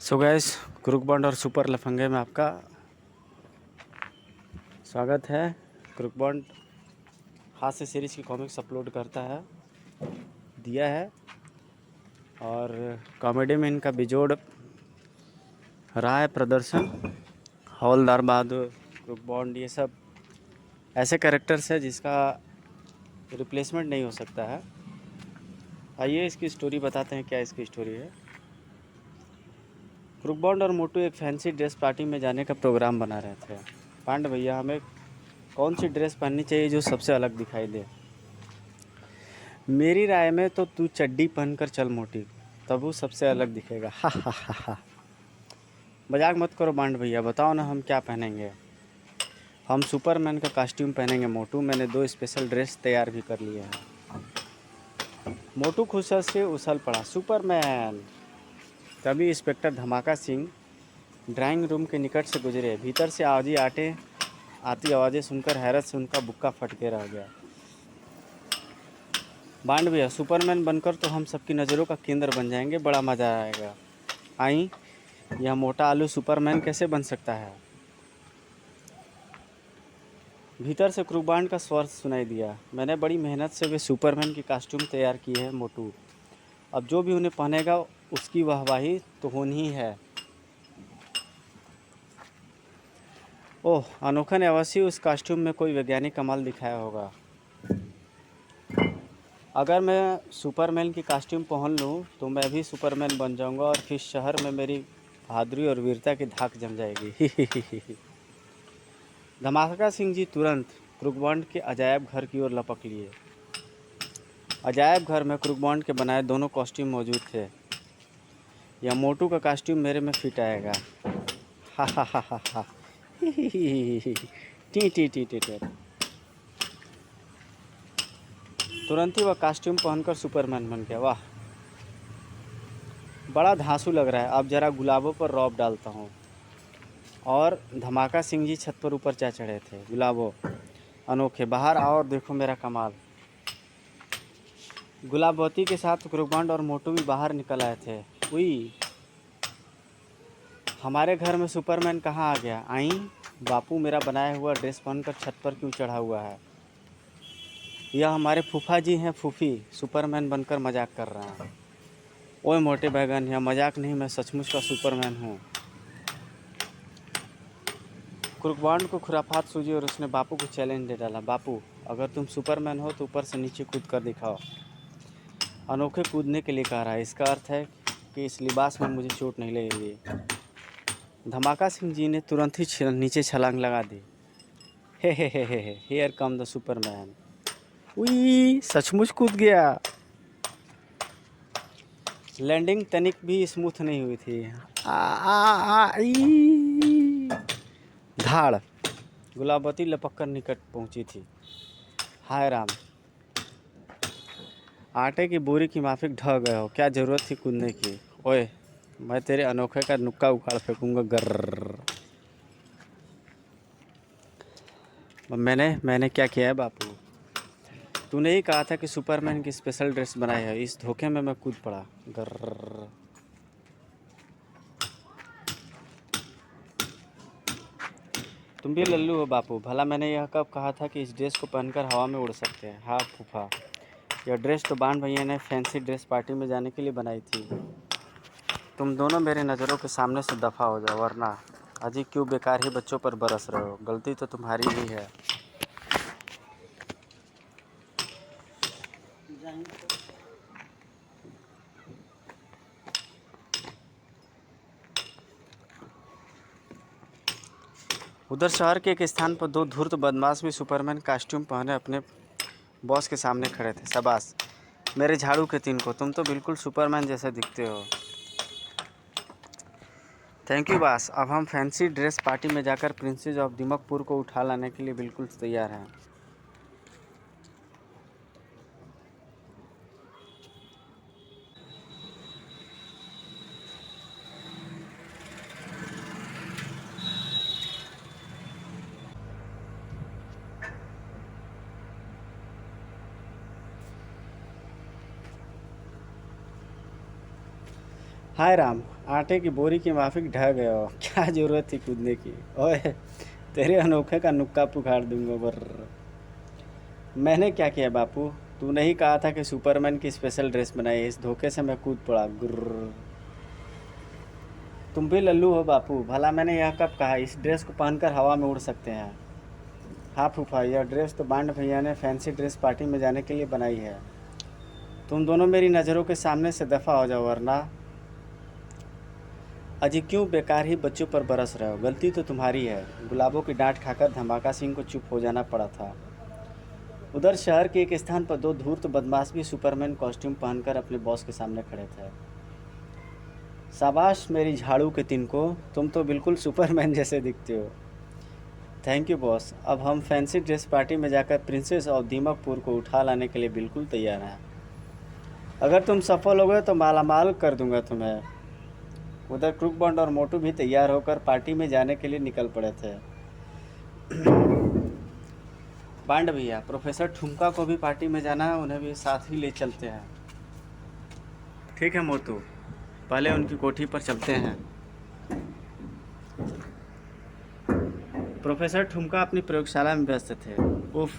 सो gas, crook bond और super लफंगे में आपका स्वागत है। क्रूक बॉन्ड हास्य सीरीज़ की कॉमिक्स अपलोड करता है, दिया है, और कॉमेडी में इनका बिजोड़ रहा है प्रदर्शन। हवलदार बहादुर, क्रूक बॉन्ड, ये सब ऐसे कैरेक्टर्स है जिसका रिप्लेसमेंट नहीं हो सकता है। आइए इसकी स्टोरी बताते हैं, क्या इसकी स्टोरी है। क्रूक बॉन्ड और मोटू एक फैंसी ड्रेस पार्टी में जाने का प्रोग्राम बना रहे थे। पांड भैया, हमें कौन सी ड्रेस पहननी चाहिए जो सबसे अलग दिखाई दे? मेरी राय में तो तू चड्डी पहनकर चल मोटी, तब वो सबसे अलग दिखेगा। हा हा हा हा। मजाक मत करो बांड भैया, बताओ ना हम क्या पहनेंगे। हम सुपरमैन का कॉस्ट्यूम पहनेंगे मोटू। मैंने 2 स्पेशल ड्रेस तैयार भी कर लिए हैं। मोटू खुशी से उछल पड़ा, सुपरमैन। तभी इंस्पेक्टर धमाका सिंह ड्राइंग रूम के निकट से गुजरे। भीतर से आती आवाज़ें सुनकर हैरत से उनका बुक्का फट के रह गया। बांड भैया, सुपरमैन बनकर तो हम सबकी नज़रों का केंद्र बन जाएंगे, बड़ा मज़ा आएगा। आई, यह मोटा आलू सुपरमैन कैसे बन सकता है? भीतर से क्रूबांड का स्वर सुनाई दिया। मैंने बड़ी मेहनत से वे सुपरमैन की कॉस्ट्यूम तैयार की है मोटू। अब जो भी उन्हें पहनेगा उसकी वाहवाही तो होनी ही है। ओह, अनोखा ने अवश्य उस कॉस्ट्यूम में कोई वैज्ञानिक कमाल दिखाया होगा। अगर मैं सुपरमैन की कॉस्ट्यूम पहन लूँ तो मैं भी सुपरमैन बन जाऊंगा और फिर शहर में मेरी बहादुरी और वीरता की धाक जम जाएगी। धमाका सिंह जी तुरंत क्रूकबॉन्ड के अजायब घर की ओर लपक लिए। अजायब घर में क्रूकबॉन्ड के बनाए दोनों कॉस्ट्यूम मौजूद थे। यह मोटू का कॉस्ट्यूम मेरे में फिट आएगा। हा हा हा हा हा। T T T T T. तुरंत ही वह कॉस्ट्यूम पहनकर सुपरमैन बन गया। वाह, बड़ा धांसू लग रहा है। अब जरा गुलाबों पर रौब डालता हूँ। और धमाका सिंह जी छत पर ऊपर जा चढ़े थे। गुलाबों अनोखे, बाहर आओ और देखो मेरा कमाल। गुलाबवती के साथ क्रूकबॉन्ड और मोटू भी बाहर निकल आए थे। उई, हमारे घर में सुपरमैन कहाँ आ गया? आई, बापू मेरा बनाया हुआ ड्रेस पहनकर छत पर क्यों चढ़ा हुआ है? यह हमारे फूफा जी हैं। फूफी सुपरमैन बनकर मजाक कर रहे हैं। ओए मोटे बैगन, यह मजाक नहीं, मैं सचमुच का सुपरमैन हूँ। क्रूकबॉन्ड को खुरापात सूझी और उसने बापू को चैलेंज दे डाला। बापू, अगर तुम सुपरमैन हो तो ऊपर से नीचे कूद कर दिखाओ। अनोखे कूदने के लिए कह रहा है, इसका अर्थ है कि इस लिबास में मुझे चोट नहीं लगेगी। धमाका सिंह जी ने तुरंत ही नीचे छलांग लगा दी। हे हियर कम द सुपरमैन। उई, सचमुच कूद गया। लैंडिंग तनिक भी स्मूथ नहीं हुई थी। धाड़। गुलाबवती लपक कर निकट पहुंची थी। हाय राम, आटे की बोरी की माफिक ढह गए हो। क्या ज़रूरत थी कूदने की? ओए, मैं तेरे अनोखे का नुक्का उखाड़ फेंकूंगा। गर्र। मैंने क्या किया है बापू? तूने ही कहा था कि सुपरमैन की स्पेशल ड्रेस बनाई है। इस धोखे में मैं कूद पड़ा। गर्र। तुम भी लल्लू हो बापू। भला मैंने यह कब कहा था कि इस ड्रेस को पहनकर हवा में उड़ सकते हैं? हाँ फूफा, यह ड्रेस तो बांड भैया ने फैंसी ड्रेस पार्टी में जाने के लिए बनाई थी। तुम दोनों मेरे नज़रों के सामने से दफ़ा हो जाओ, वरना अजी क्यों बेकार ही बच्चों पर बरस रहे हो? गलती तो तुम्हारी ही है। उधर शहर के एक स्थान पर 2 धूर्त बदमाश भी सुपरमैन कॉस्ट्यूम पहने अपने बॉस के सामने खड़े थे। शाबाश मेरे झाड़ू के 3 को, तुम तो बिल्कुल सुपरमैन जैसे दिखते हो। Thank you boss. अब हम फैंसी ड्रेस पार्टी में जाकर प्रिंसेस ऑफ दिमकपुर को उठा लाने के लिए बिल्कुल तैयार हैं। हाय राम, आटे की बोरी की माफिक ढह गए हो, क्या ज़रूरत थी कूदने की। ओए तेरे अनोखे का नुक्का पुखाड़ दूंगा बर्र। मैंने क्या किया बापू, तूने ही कहा था कि सुपरमैन की स्पेशल ड्रेस बनाई, इस धोखे से मैं कूद पड़ा। गुर्र। तुम भी लल्लू हो बापू, भला मैंने यह कब कहा इस ड्रेस को पहनकर हवा में उड़ सकते हैं। हाँ फूफा, यह ड्रेस तो बांड भैया ने फैंसी ड्रेस पार्टी में जाने के लिए बनाई है। तुम दोनों मेरी नज़रों के सामने से दफ़ा हो जाओ, वरना अजी क्यों बेकार ही बच्चों पर बरस रहे हो। गलती तो तुम्हारी है। गुलाबों की डांट खाकर धमाका सिंह को चुप हो जाना पड़ा था। उधर शहर के एक स्थान पर दो धूर्त बदमाश भी सुपरमैन कॉस्ट्यूम पहनकर अपने बॉस के सामने खड़े थे। शाबाश मेरी झाड़ू के तिनको, तुम तो बिल्कुल सुपरमैन जैसे दिखते हो। थैंक यू बॉस, अब हम फैंसी ड्रेस पार्टी में जाकर प्रिंसेस ऑफ दीमकपुर को उठा लाने के लिए बिल्कुल तैयार हैं। अगर तुम सफल हो गए तो मालामाल कर दूंगा तुम्हें। उधर क्रुकबॉन्ड और मोटू भी तैयार होकर पार्टी में जाने के लिए निकल पड़े थे। बांड भैया, प्रोफेसर ठुमका को भी पार्टी में जाना है, उन्हें भी साथ ही ले चलते हैं। ठीक है मोटू, पहले उनकी कोठी पर चलते हैं। प्रोफेसर ठुमका अपनी प्रयोगशाला में व्यस्त थे। उफ,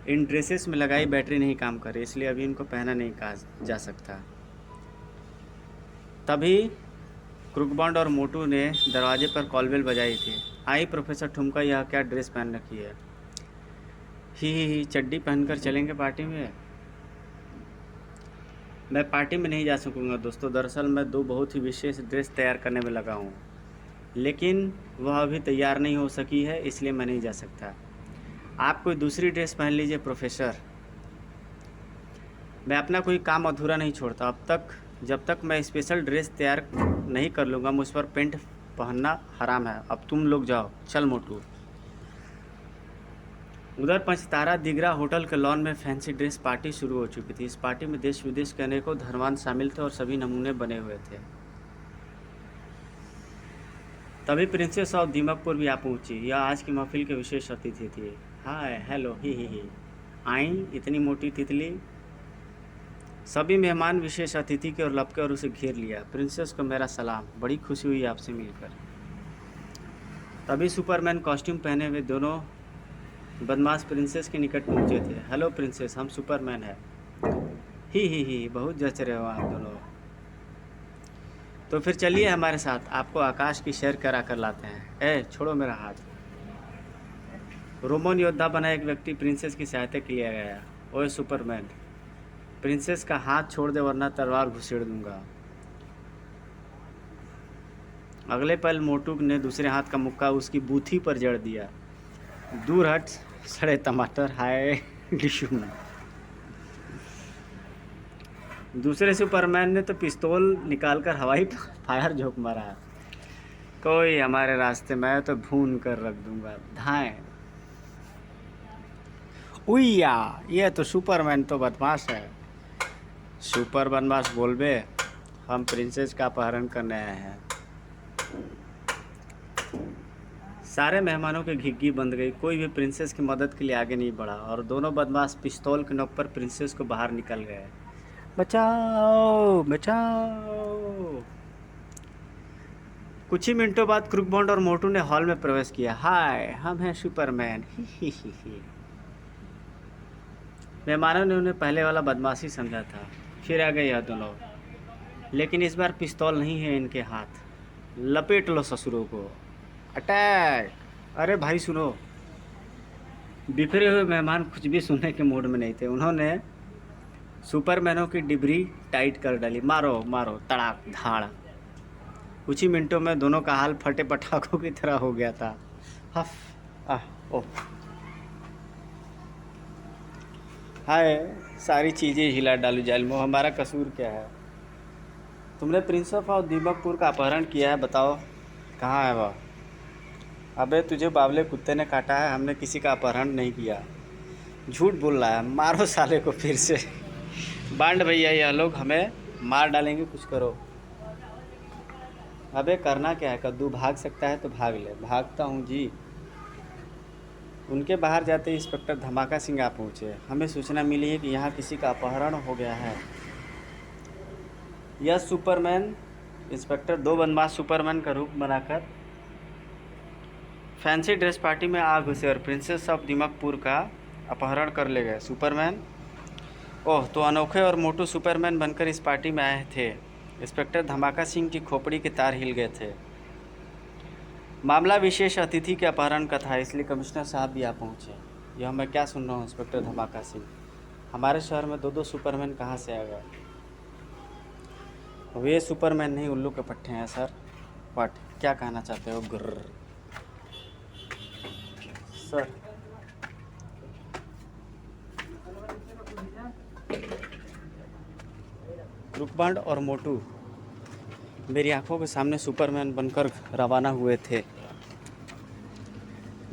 इन ड्रेसेस में लगाई बैटरी नहीं काम कर रही, इसलिए अभी इनको पहना नहीं कहा जा सकता। तभी क्रुकबॉन्ड और मोटू ने दरवाजे पर कॉलबेल बजाई थी। आई प्रोफेसर ठुमका, यह क्या ड्रेस पहन रखी है। ही चड्डी पहनकर चलेंगे पार्टी में। मैं पार्टी में नहीं जा सकूंगा दोस्तों, दरअसल मैं दो बहुत ही विशेष ड्रेस तैयार करने में लगा हूँ, लेकिन वह अभी तैयार नहीं हो सकी है, इसलिए मैं नहीं जा सकता। आप कोई दूसरी ड्रेस पहन लीजिए प्रोफेसर। मैं अपना कोई काम अधूरा नहीं छोड़ता। अब तक जब तक मैं स्पेशल ड्रेस तैयार नहीं कर लूँगा, मुझ पर पेंट पहनना हराम है। अब तुम लोग जाओ, चल मोटू। उधर पंचतारा दिगरा होटल के लॉन में फैंसी ड्रेस पार्टी शुरू हो चुकी थी। इस पार्टी में देश विदेश के अनेकों धनवान शामिल थे और सभी नमूने बने हुए थे। तभी प्रिंसेस ऑफ दीमकपुर भी आ पहुंची। यह आज की महफिल के विशेष अतिथि थी। हाय हेलो ही आई इतनी मोटी तितली। सभी मेहमान विशेष अतिथि के और लपके और उसे घेर लिया। प्रिंसेस को मेरा सलाम, बड़ी खुशी हुई आपसे मिलकर। तभी सुपरमैन कॉस्ट्यूम पहने हुए दोनों बदमाश प्रिंसेस के निकट पहुंचे थे। हेलो प्रिंसेस, हम सुपरमैन हैं। ही बहुत जच रहे हो आप दोनों। तो फिर चलिए हमारे साथ, आपको आकाश की सैर करा कर लाते हैं। ए छोड़ो मेरा हाथ। रोमन योद्धा बना एक व्यक्ति प्रिंसेस की सहायता के लिए गया। ओए सुपरमैन, प्रिंसेस का हाथ छोड़ दे वरना तलवार घुसेड़ दूंगा। अगले पल मोटू ने दूसरे हाथ का मुक्का उसकी बूथी पर जड़ दिया। दूर हट सड़े टमाटर। हाय डिशुम। दूसरे सुपरमैन ने तो पिस्तौल निकालकर हवाई फायर झोंक मारा। कोई हमारे रास्ते में तो भून कर रख दूंगा। धाएं। उइया, ये तो सुपरमैन तो बदमाश है। सुपर बदमाश बोल बे, हम प्रिंसेस का अपहरण करने आए हैं। सारे मेहमानों की घिग्गी बंद गई। कोई भी प्रिंसेस की मदद के लिए आगे नहीं बढ़ा और दोनों बदमाश पिस्तौल के नोक पर प्रिंसेस को बाहर निकल गए। बचाओ बचाओ। कुछ ही मिनटों बाद क्रुकबॉन्ड और मोटू ने हॉल में प्रवेश किया। हाय, हम हैं सुपरमैन। ही। मेहमानों ने उन्हें पहले वाला बदमाशी समझा था। फिर आ गए यह दोनों, लेकिन इस बार पिस्तौल नहीं है इनके हाथ। लपेट लो ससुरों को। अटैक। अरे भाई सुनो। बिखरे हुए मेहमान कुछ भी सुनने के मूड में नहीं थे। उन्होंने सुपरमैनों की डिबरी टाइट कर डाली। मारो मारो, तड़ाक धाड़। कुछ ही मिनटों में दोनों का हाल फटे पटाखों की तरह हो गया था। हफ ओह हाय, सारी चीज़ें हिला डालू जालिमो, हमारा कसूर क्या है। तुमने प्रिंस ऑफ दीमकपुर का अपहरण किया है, बताओ कहाँ है वह। अबे तुझे बावले कुत्ते ने काटा है, हमने किसी का अपहरण नहीं किया। झूठ बोल रहा है, मारो साले को फिर से। बांड भैया, यह लोग हमें मार डालेंगे, कुछ करो। अबे करना क्या है, कद्दू भाग सकता है तो भाग ले। भागता हूँ जी। उनके बाहर जाते ही इंस्पेक्टर धमाका सिंह आ पहुँचे। हमें सूचना मिली है कि यहाँ किसी का अपहरण हो गया है। यह सुपरमैन इंस्पेक्टर दो बदमाश सुपरमैन का रूप बनाकर फैंसी ड्रेस पार्टी में आ घुसे और प्रिंसेस ऑफ दिमागपुर का अपहरण कर ले गए। सुपरमैन, ओह, तो अनोखे और मोटू सुपरमैन बनकर इस पार्टी में आए थे। इंस्पेक्टर धमाका सिंह की खोपड़ी के तार हिल गए थे। मामला विशेष अतिथि के अपहरण का था, इसलिए कमिश्नर साहब भी आ पहुँचे। यह मैं क्या सुन रहा हूँ इंस्पेक्टर धमाका सिंह? हमारे शहर में दो दो सुपरमैन कहाँ से आ गए? वे सुपरमैन नहीं, उल्लू के पट्टे हैं सर। व्हाट, क्या कहना चाहते हो? गुर्र सर। रुकबांड और मोटू मेरी आंखों के सामने सुपरमैन बनकर रवाना हुए थे,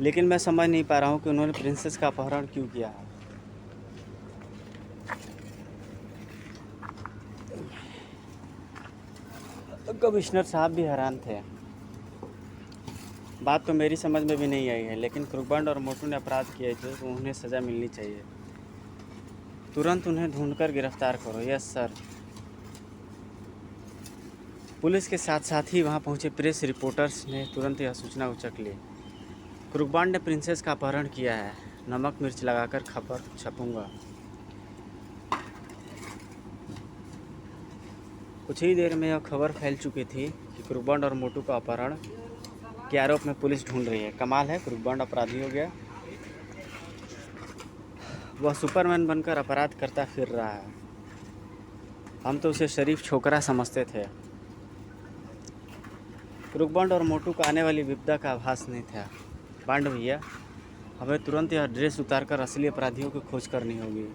लेकिन मैं समझ नहीं पा रहा हूँ कि उन्होंने प्रिंसेस का अपहरण क्यों किया है। कमिश्नर साहब भी हैरान थे। बात तो मेरी समझ में भी नहीं आई है, लेकिन क्रुकबंड और मोटू ने अपराध किए थे तो उन्हें सज़ा मिलनी चाहिए। तुरंत उन्हें ढूंढकर गिरफ्तार करो। Yes sir. पुलिस के साथ साथ ही वहां पहुंचे प्रेस रिपोर्टर्स ने तुरंत यह सूचना उचक ली। क्रुकबंड ने प्रिंसेस का अपहरण किया है, नमक मिर्च लगाकर खबर छपूंगा। कुछ ही देर में यह खबर फैल चुकी थी कि क्रुकबंड और मोटू का अपहरण के आरोप में पुलिस ढूंढ रही है। कमाल है, क्रुकबंड अपराधी हो गया। वह सुपरमैन बनकर अपराध करता फिर रहा है। हम तो उसे शरीफ छोकरा समझते थे। क्रुकबंड और मोटू को आने वाली विपदा का आभास नहीं था। बांड भैया, हमें तुरंत यह ड्रेस उतारकर असली अपराधियों की खोज करनी होगी।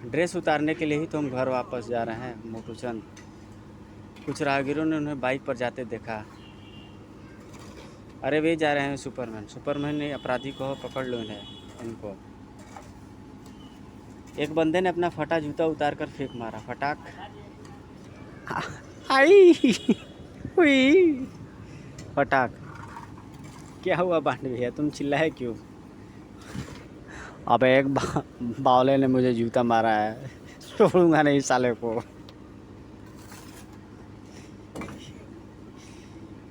ड्रेस उतारने के लिए ही तो हम घर वापस जा रहे हैं मोटू चंद। कुछ राहगीरों ने उन्हें बाइक पर जाते देखा। अरे वे जा रहे हैं सुपरमैन। सुपरमैन ने अपराधी को पकड़ लो इनको। एक बंदे ने अपना फटा जूता उतार कर फेंक मारा। फटाक आई हुई फटाक। क्या हुआ बांड भैया, तुम चिल्लाए क्यों? अब एक बावले ने मुझे जूता मारा है, छोड़ूंगा नहीं साले को।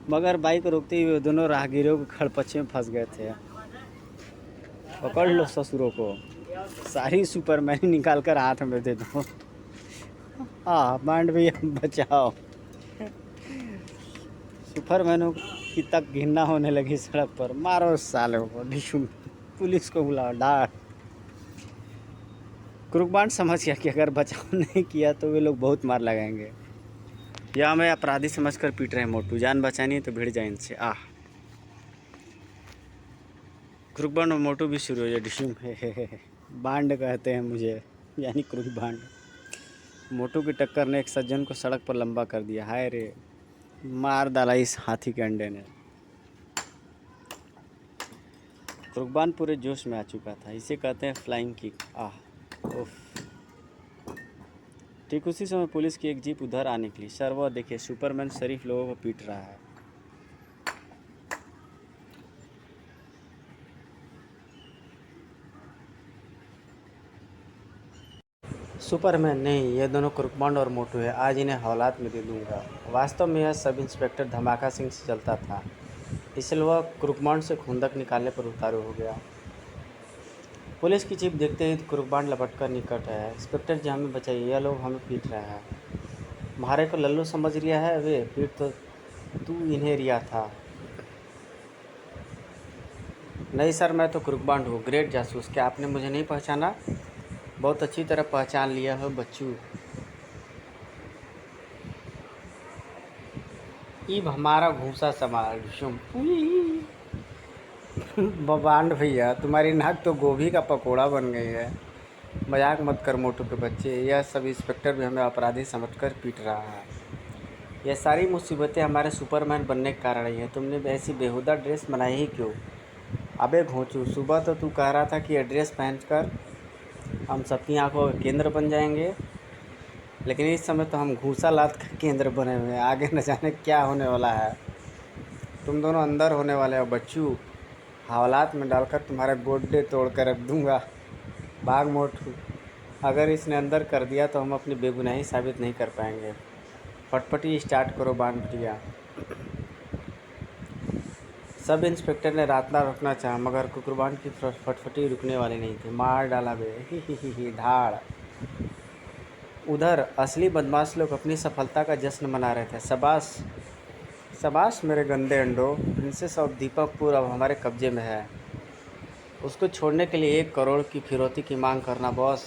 मगर बाइक रोकते हुए दोनों राहगीरों को खड़पच्चे में फंस गए थे। पकड़ लो ससुरों को। सारी सुपरमैन निकाल कर हाथ में दे दो। बांड भैया बचाओ। सुपरमैनों की तक घिरना होने लगी सड़क पर। मारो साले को, डिशुम। पुलिस को बुलाओ, डांट। क्रुकबंड समझ गया कि अगर बचाव नहीं किया तो वे लोग बहुत मार लगाएंगे। या हमें अपराधी समझकर पीट रहे हैं मोटू। जान बचानी है तो भिड़ जाए इनसे। क्रुकबंड और मोटू भी शुरू हो जाए। डिशुम बांड कहते हैं मुझे, यानी क्रुकबंड। मोटू की टक्कर ने एक सज्जन को सड़क पर लंबा कर दिया। हाय रे, मार डाला इस हाथी के अंडे ने। क्रुकबंड पूरे जोश में आ चुका था। इसे कहते हैं फ्लाइंग किक। उफ। ठीक उसी समय पुलिस की एक जीप उधर आ निकली। सर वह देखिए, सुपरमैन शरीफ लोगों को पीट रहा है। सुपरमैन नहीं, ये दोनों क्रुकबंड और मोटू है। आज इन्हें हवालात में दे दूंगा। वास्तव में यह सब इंस्पेक्टर धमाका सिंह से चलता था, इसलिए वह क्रुकबंड से खुंदक निकालने पर उतारू हो गया। पुलिस की जीप देखते ही क्रुकबंड लपट कर निकट है। इंस्पेक्टर जी हमें बचाइए, यह लोग हमें पीट रहे हैं। म्हारे को लल्लू समझ रिया है वे? पीट तो तू इन्हें रिया था। नहीं सर, मैं तो क्रुकबंड हूँ, ग्रेट जासूस। क्या आपने मुझे नहीं पहचाना? बहुत अच्छी तरह पहचान लिया हो बच्चू। ईब हमारा घूसा संभाल। बांड भैया, तुम्हारी नाक तो गोभी का पकोड़ा बन गई है। मजाक मत कर मोटू के बच्चे। यह सब इंस्पेक्टर भी हमें अपराधी समझकर पीट रहा है। यह सारी मुसीबतें हमारे सुपरमैन बनने के कारण ही है। तुमने ऐसी बेहुदा ड्रेस बनाई ही क्यों? अबे घोंचू, सुबह तो तू कह रहा था कि यह ड्रेस पहनकर हम सबकी आंखों के केंद्र बन जाएंगे, लेकिन इस समय तो हम घूसा लात का केंद्र बने हुए हैं। आगे न जाने क्या होने वाला है। तुम दोनों अंदर होने वाले हो बच्चू। हवालात में डालकर तुम्हारे गोड्डे तोड़ कर रख दूंगा। भाग मोटू, अगर इसने अंदर कर दिया तो हम अपनी बेगुनाही साबित नहीं कर पाएंगे। फटफटी स्टार्ट करो बांड भैया। सब इंस्पेक्टर ने रात ना रुकना चाहा, मगर कुकुरबांड की फटफटी रुकने वाली नहीं थी। मार डाला बे, ही धाड़। उधर असली बदमाश लोग अपनी सफलता का जश्न मना रहे थे। शाबाश शाबाश मेरे गंदे अंडों, प्रिंसेस ऑफ दीपकपुर अब हमारे कब्जे में है। उसको छोड़ने के लिए 1 करोड़ की फिरौती की मांग करना बॉस।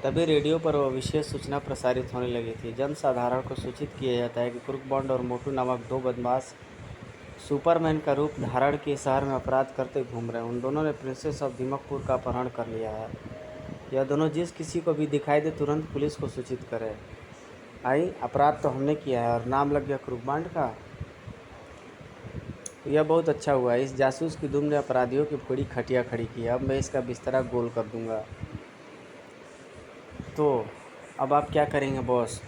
तभी रेडियो पर वह विशेष सूचना प्रसारित होने लगी थी। जनसाधारण को सूचित किया जाता है कि कुरुकबॉन्ड और मोटू नामक 2 बदमाश सुपरमैन का रूप धारण किए शहर में अपराध करते घूम रहे हैं। उन दोनों ने प्रिंसेस ऑफ दीपकपुर का अपहरण कर लिया है। यह दोनों जिस किसी को भी दिखाई दे तुरंत पुलिस को सूचित करें। आई अपराध तो हमने किया है और नाम लग गया कुरुकबॉन्ड का। यह बहुत अच्छा हुआ। इस जासूस की दुम ने अपराधियों की पूरी खटिया खड़ी की। अब मैं इसका बिस्तरा गोल कर दूंगा। तो अब आप क्या करेंगे बॉस?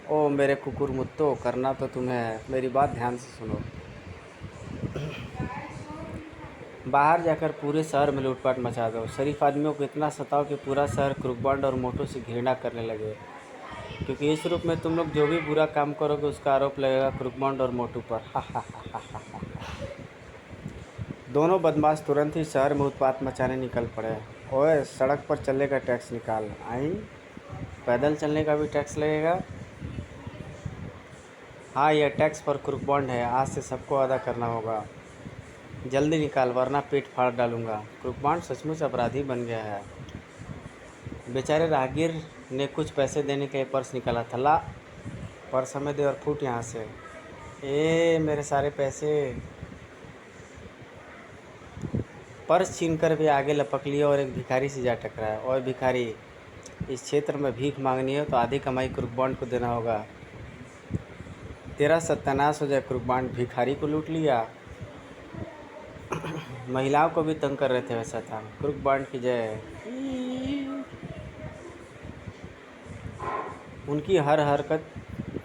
ओ मेरे कुकुर मुत्तो, करना तो तुम्हें है। मेरी बात ध्यान से सुनो। बाहर जाकर पूरे शहर में लूटपाट मचा दो। शरीफ आदमियों को इतना सताओ कि पूरा शहर कुरुकबॉन्ड और मोटू से घृणा करने लगे, क्योंकि इस रूप में तुम लोग जो भी बुरा काम करोगे उसका आरोप लगेगा कुरुकबॉन्ड और मोटू पर। हा। दोनों बदमाश तुरंत ही शहर में उत्पात मचाने निकल पड़े। ओए सड़क पर चलने का टैक्स निकाल। आई पैदल चलने का भी टैक्स लगेगा? हाँ, यह टैक्स पर कुरुकबॉन्ड है। आज से सबको अदा करना होगा। जल्दी निकाल वरना पेट फाड़ डालूंगा। कुरुकबॉन्ड सचमुच अपराधी बन गया है। बेचारे राहगीर ने कुछ पैसे देने के लिए पर्स निकाला था। ला पर्स हमें दे और फूट यहाँ से। ए मेरे सारे पैसे। पर्स छीनकर भी आगे लपक लिया और एक भिखारी से जा टकराया। और भिखारी, इस क्षेत्र में भीख मांगनी है तो आधी कमाई कुरुकबॉन्ड को देना होगा। तेरा सत्यानाश हो जाए कुरुकबॉन्ड। भिखारी को लूट लिया। महिलाओं को भी तंग कर रहे थे वैसा था। कुरुकबॉन्ड की जय। उनकी हर हरकत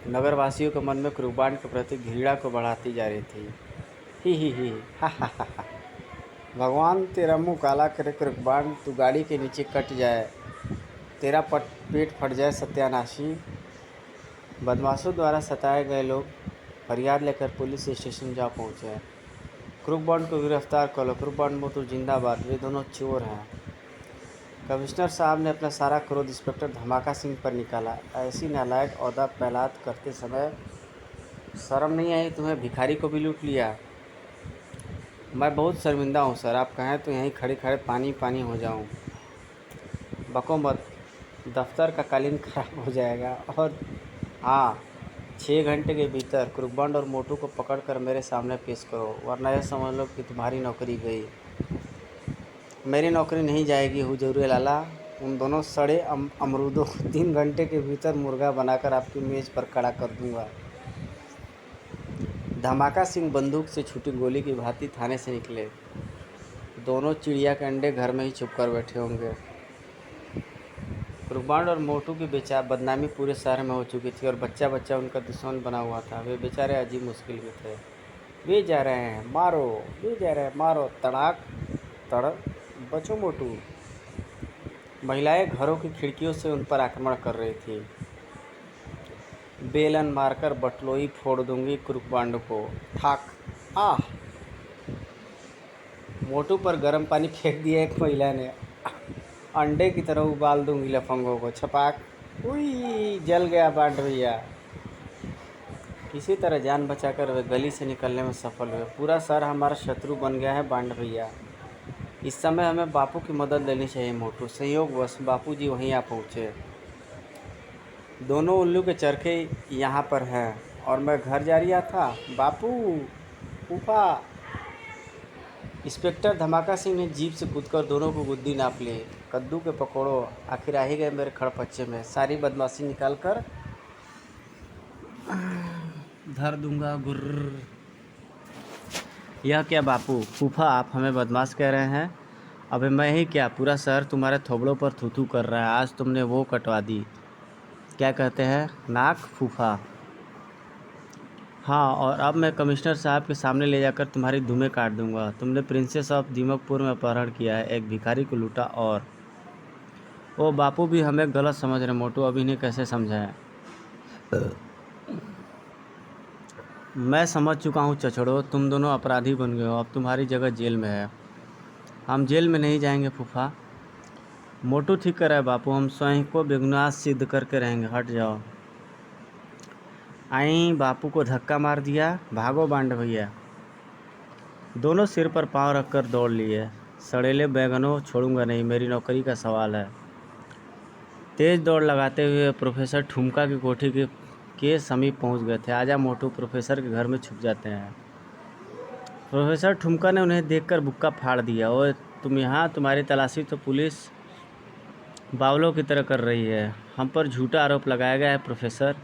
नगरवासियों के मन में कुरुकबॉन्ड के प्रति घृणा को बढ़ाती जा रही थी। ही हा। भगवान तेरा मुंह काला करे कुरुकबॉन्ड, तू गाड़ी के नीचे कट जाए, तेरा पेट फट जाए सत्यानाशी। बदमाशों द्वारा सताए गए लोग फरियाद लेकर पुलिस स्टेशन जा पहुँचे। कुरुकबॉन्ड को गिरफ्तार कर लो। कुरुकबॉन्ड मोटू जिंदाबाद। वे दोनों चोर हैं। कमिश्नर साहब ने अपना सारा क्रोध इंस्पेक्टर धमाका सिंह पर निकाला। ऐसी नालायक औदा पैलात करते समय शर्म नहीं आई तुम्हें? भिखारी को भी लूट लिया। मैं बहुत शर्मिंदा हूँ सर। आप कहें तो यहीं खड़े खड़े पानी हो जाऊँ। बको मत, दफ्तर का कालीन खराब हो जाएगा। और हाँ, 6 घंटे के भीतर कुरुकबॉन्ड और मोटू को पकड़कर मेरे सामने पेश करो, वरना यह समझ लो कि तुम्हारी नौकरी गई। मेरी नौकरी नहीं जाएगी हुजूर लाला। उन दोनों सड़े अमरूदों को 3 घंटे के भीतर मुर्गा बनाकर आपकी मेज़ पर खड़ा कर दूंगा। धमाका सिंह बंदूक से छूटी गोली की भांति थाने से निकले। दोनों चिड़िया के अंडे घर में ही छुप कर बैठे होंगे। कुरुकबॉन्ड और मोटू की बदनामी पूरे शहर में हो चुकी थी और बच्चा बच्चा उनका दुश्मन बना हुआ था। वे बेचारे अजीब मुश्किल में थे। वे जा रहे हैं मारो, वे जा रहे हैं मारो। तड़ाक तड़ बचो मोटू। महिलाएं घरों की खिड़कियों से उन पर आक्रमण कर रही थी। बेलन मारकर बटलोई फोड़ दूंगी कुरुकबॉन्ड को। ठाक आह। मोटू पर गर्म पानी फेंक दिया एक महिला ने। अंडे की तरह उबाल दूंगी लफंगों को। छपाक। उई जल गया बांड भैया। किसी तरह जान बचाकर वे गली से निकलने में सफल हुए। पूरा शहर हमारा शत्रु बन गया है बांड भैया। इस समय हमें बापू की मदद लेनी चाहिए मोटू। संयोगवश बापू जी वहीं आ पहुँचे। दोनों उल्लू के चरखे यहाँ पर हैं और मैं घर जा रहा था। बापू फूफा। इंस्पेक्टर धमाका सिंह ने जीप से कूदकर दोनों को गुद्दी नाप ली। कद्दू के पकौड़ों, आखिर आ ही गए मेरे खड़पच्चे में। सारी बदमाशी निकाल कर धर दूंगा। गुर्र। यह क्या बापू फूफा, आप हमें बदमाश कह रहे हैं? अबे मैं ही क्या, पूरा शहर तुम्हारे थोबड़ों पर थूथू कर रहा है। आज तुमने वो कटवा दी, क्या कहते हैं, नाक फूफा। हाँ, और अब मैं कमिश्नर साहब के सामने ले जाकर तुम्हारी धुमें काट दूंगा। तुमने प्रिंसेस ऑफ दीपकपुर में अपहरण किया है, एक भिखारी को लूटा और ओ बापू भी हमें गलत समझ रहे मोटू। अब इन्हें कैसे समझाएं? मैं समझ चुका हूँ चचड़ो, तुम दोनों अपराधी बन गए हो। अब तुम्हारी जगह जेल में है। हम जेल में नहीं जाएंगे फूफा। मोटू ठीक कर रहा है बापू, हम स्वयं को बेगुनाह सिद्ध करके रहेंगे। हट जाओ। आई बापू को धक्का मार दिया। भागो बांड भैया। दोनों सिर पर पांव रखकर दौड़ लिए। सड़ेले बैगनों, छोड़ूंगा नहीं, मेरी नौकरी का सवाल है। तेज दौड़ लगाते हुए प्रोफेसर ठुमका की कोठी के समीप पहुंच गए थे। आजा मोटू, प्रोफेसर के घर में छुप जाते हैं। प्रोफेसर ठुमका ने उन्हें देखकर बुक्का फाड़ दिया। ओए तुम यहाँ, तुम्हारी तलाशी तो पुलिस बावलों की तरह कर रही है। हम पर झूठा आरोप लगाया गया है प्रोफेसर।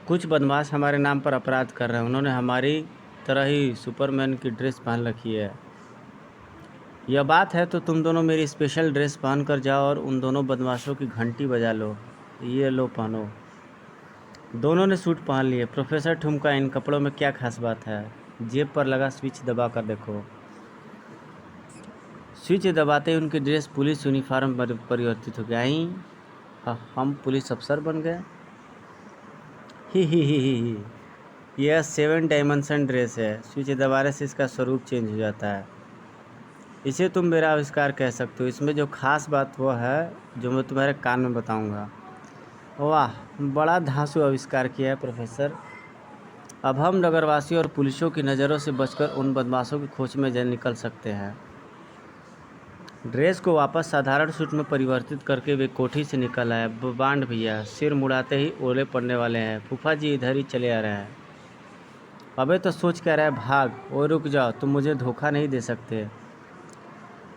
कुछ बदमाश हमारे नाम पर अपराध कर रहे हैं। उन्होंने हमारी तरह ही सुपरमैन की ड्रेस पहन रखी है। यह बात है तो तुम दोनों मेरी स्पेशल ड्रेस पहन कर जाओ और उन दोनों बदमाशों की घंटी बजा लो। ये लो पहनो। दोनों ने सूट पहन लिए। प्रोफेसर ठुमका, इन कपड़ों में क्या खास बात है? जेब पर लगा स्विच दबा कर देखो। स्विच दबाते ही उनकी ड्रेस पुलिस यूनिफॉर्म पर परिवर्तित हो गई। हम पुलिस अफसर बन गए। ही। यह 7 डायमेंशन ड्रेस है। स्विच दबाने से इसका स्वरूप चेंज हो जाता है। इसे तुम मेरा आविष्कार कह सकते हो। इसमें जो खास बात वो है जो मैं तुम्हारे कान में बताऊंगा। वाह, बड़ा धांसू आविष्कार किया है प्रोफेसर। अब हम नगरवासियों और पुलिसों की नज़रों से बचकर उन बदमाशों की खोज में निकल सकते हैं। ड्रेस को वापस साधारण सूट में परिवर्तित करके वे कोठी से निकल आए। बांड भैया सिर मुड़ाते ही ओले पड़ने वाले हैं। फूफा जी इधर ही चले आ रहे हैं। अबे तो सोच कह रहा है भाग। ओ रुक जाओ, तुम मुझे धोखा नहीं दे सकते।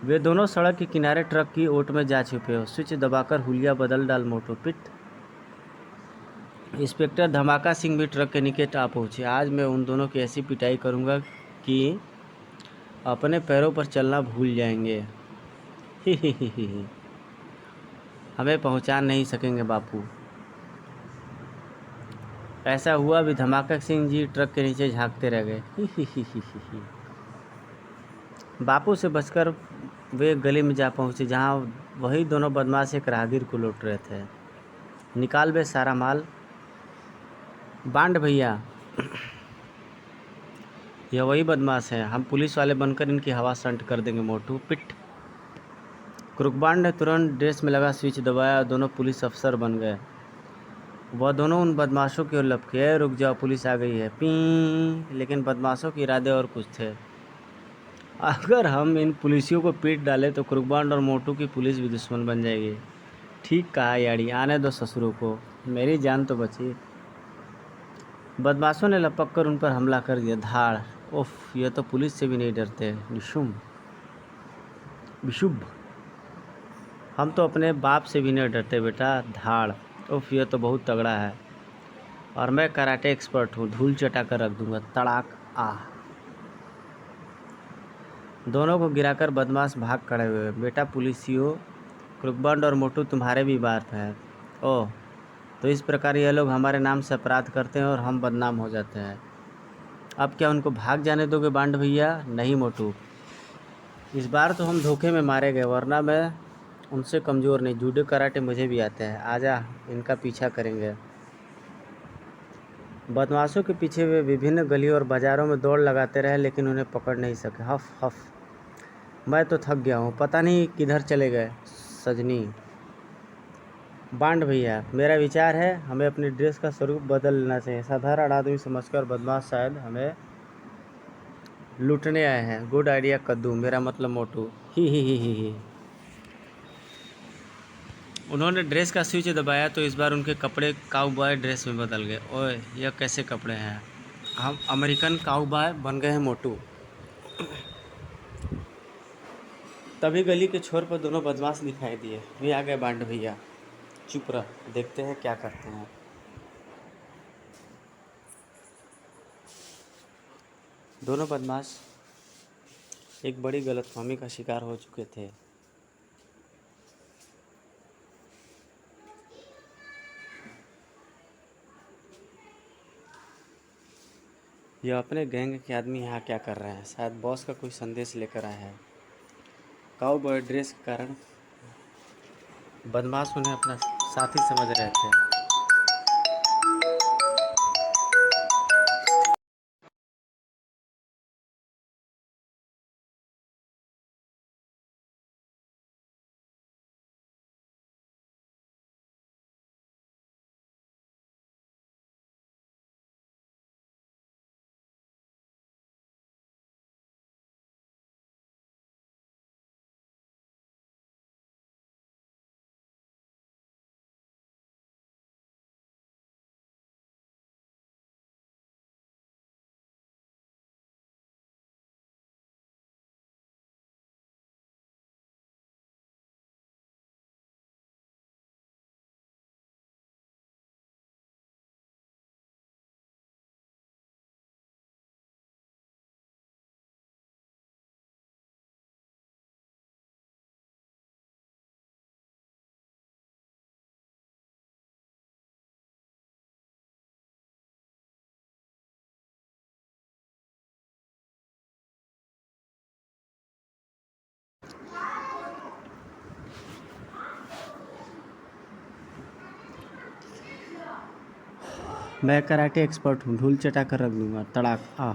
वे दोनों सड़क के किनारे ट्रक की ओट में जा छुपे हो। स्विच दबाकर हुलिया बदल डाल मोटू। पिट। इंस्पेक्टर धमाका सिंह भी ट्रक के निकट आ पहुंचे। आज मैं उन दोनों की ऐसी पिटाई करूंगा कि अपने पैरों पर चलना भूल जाएंगे। ही। हमें पहुंचा नहीं सकेंगे बापू। ऐसा हुआ भी धमाका सिंह जी ट्रक के नीचे झांकते रह गए। ही। बापू से बचकर वे गली में जा पहुंचे जहां वही दोनों बदमाश एक राहगीर को लूट रहे थे। निकाल बे सारा माल। बांड भैया, यह वही बदमाश है। हम पुलिस वाले बनकर इनकी हवा संट कर देंगे मोटू। पिट। क्रुकबांड ने तुरंत ड्रेस में लगा स्विच दबाया और दोनों पुलिस अफसर बन गए। वह दोनों उन बदमाशों की ओर लपके। रुक जाओ, पुलिस आ गई है। पी। लेकिन बदमाशों के इरादे और कुछ थे। अगर हम इन पुलिसियों को पीट डाले तो क्रुकबांड और मोटू की पुलिस भी दुश्मन बन जाएगी। ठीक कहा याड़ी, आने दो ससुरों को, मेरी जान तो बची। बदमाशों ने लपक कर उन पर हमला कर दिया। धाड़। उफ, यह तो पुलिस से भी नहीं डरते। निशुम विशुभ। हम तो अपने बाप से भी नहीं डरते बेटा। धाड़। उफ, यह तो बहुत तगड़ा है और मैं कराटे एक्सपर्ट हूँ। धूल चटा कर रख दूंगा। तड़ाक। आ। दोनों को गिराकर बदमाश भाग खड़े हुए। बेटा पुलिसियों, क्रुकबंड और मोटू तुम्हारे भी बात है। ओह, तो इस प्रकार ये लोग हमारे नाम से अपराध करते हैं और हम बदनाम हो जाते हैं। अब क्या उनको भाग जाने दोगे बांड भैया? नहीं मोटू, इस बार तो हम धोखे में मारे गए, वरना मैं उनसे कमज़ोर नहीं। जूडो कराटे मुझे भी आते हैं। आजा, इनका पीछा करेंगे। बदमाशों के पीछे वे विभिन्न गलियों और बाज़ारों में दौड़ लगाते रहे लेकिन उन्हें पकड़ नहीं सके। हफ हफ, मैं तो थक गया हूँ, पता नहीं किधर चले गए। सजनी। बांड भैया, मेरा विचार है हमें अपनी ड्रेस का स्वरूप बदल लेना चाहिए। साधारण आदमी समझकर बदमाश शायद हमें लूटने आए हैं। गुड आइडिया कद्दू, मेरा मतलब मोटू। ही। उन्होंने ड्रेस का स्विच दबाया तो इस बार उनके कपड़े काउबॉय ड्रेस में बदल गए। ओए, यह कैसे कपड़े हैं? हम अमेरिकन काउबॉय बन गए हैं मोटू। तभी गली के छोर पर दोनों बदमाश दिखाई दिए। वे आ गए बांड भैया। चुप रह, देखते हैं क्या करते हैं। दोनों बदमाश एक बड़ी गलतफहमी का शिकार हो चुके थे। यह अपने गैंग के आदमी यहाँ क्या कर रहे हैं? शायद बॉस का कोई संदेश लेकर आए हैं। काउबॉय ड्रेस के कारण बदमाश उन्हें अपना साथी समझ रहे थे। मैं कराटे एक्सपर्ट हूँ, धूल चटा कर रख दूंगा तड़ाक आ।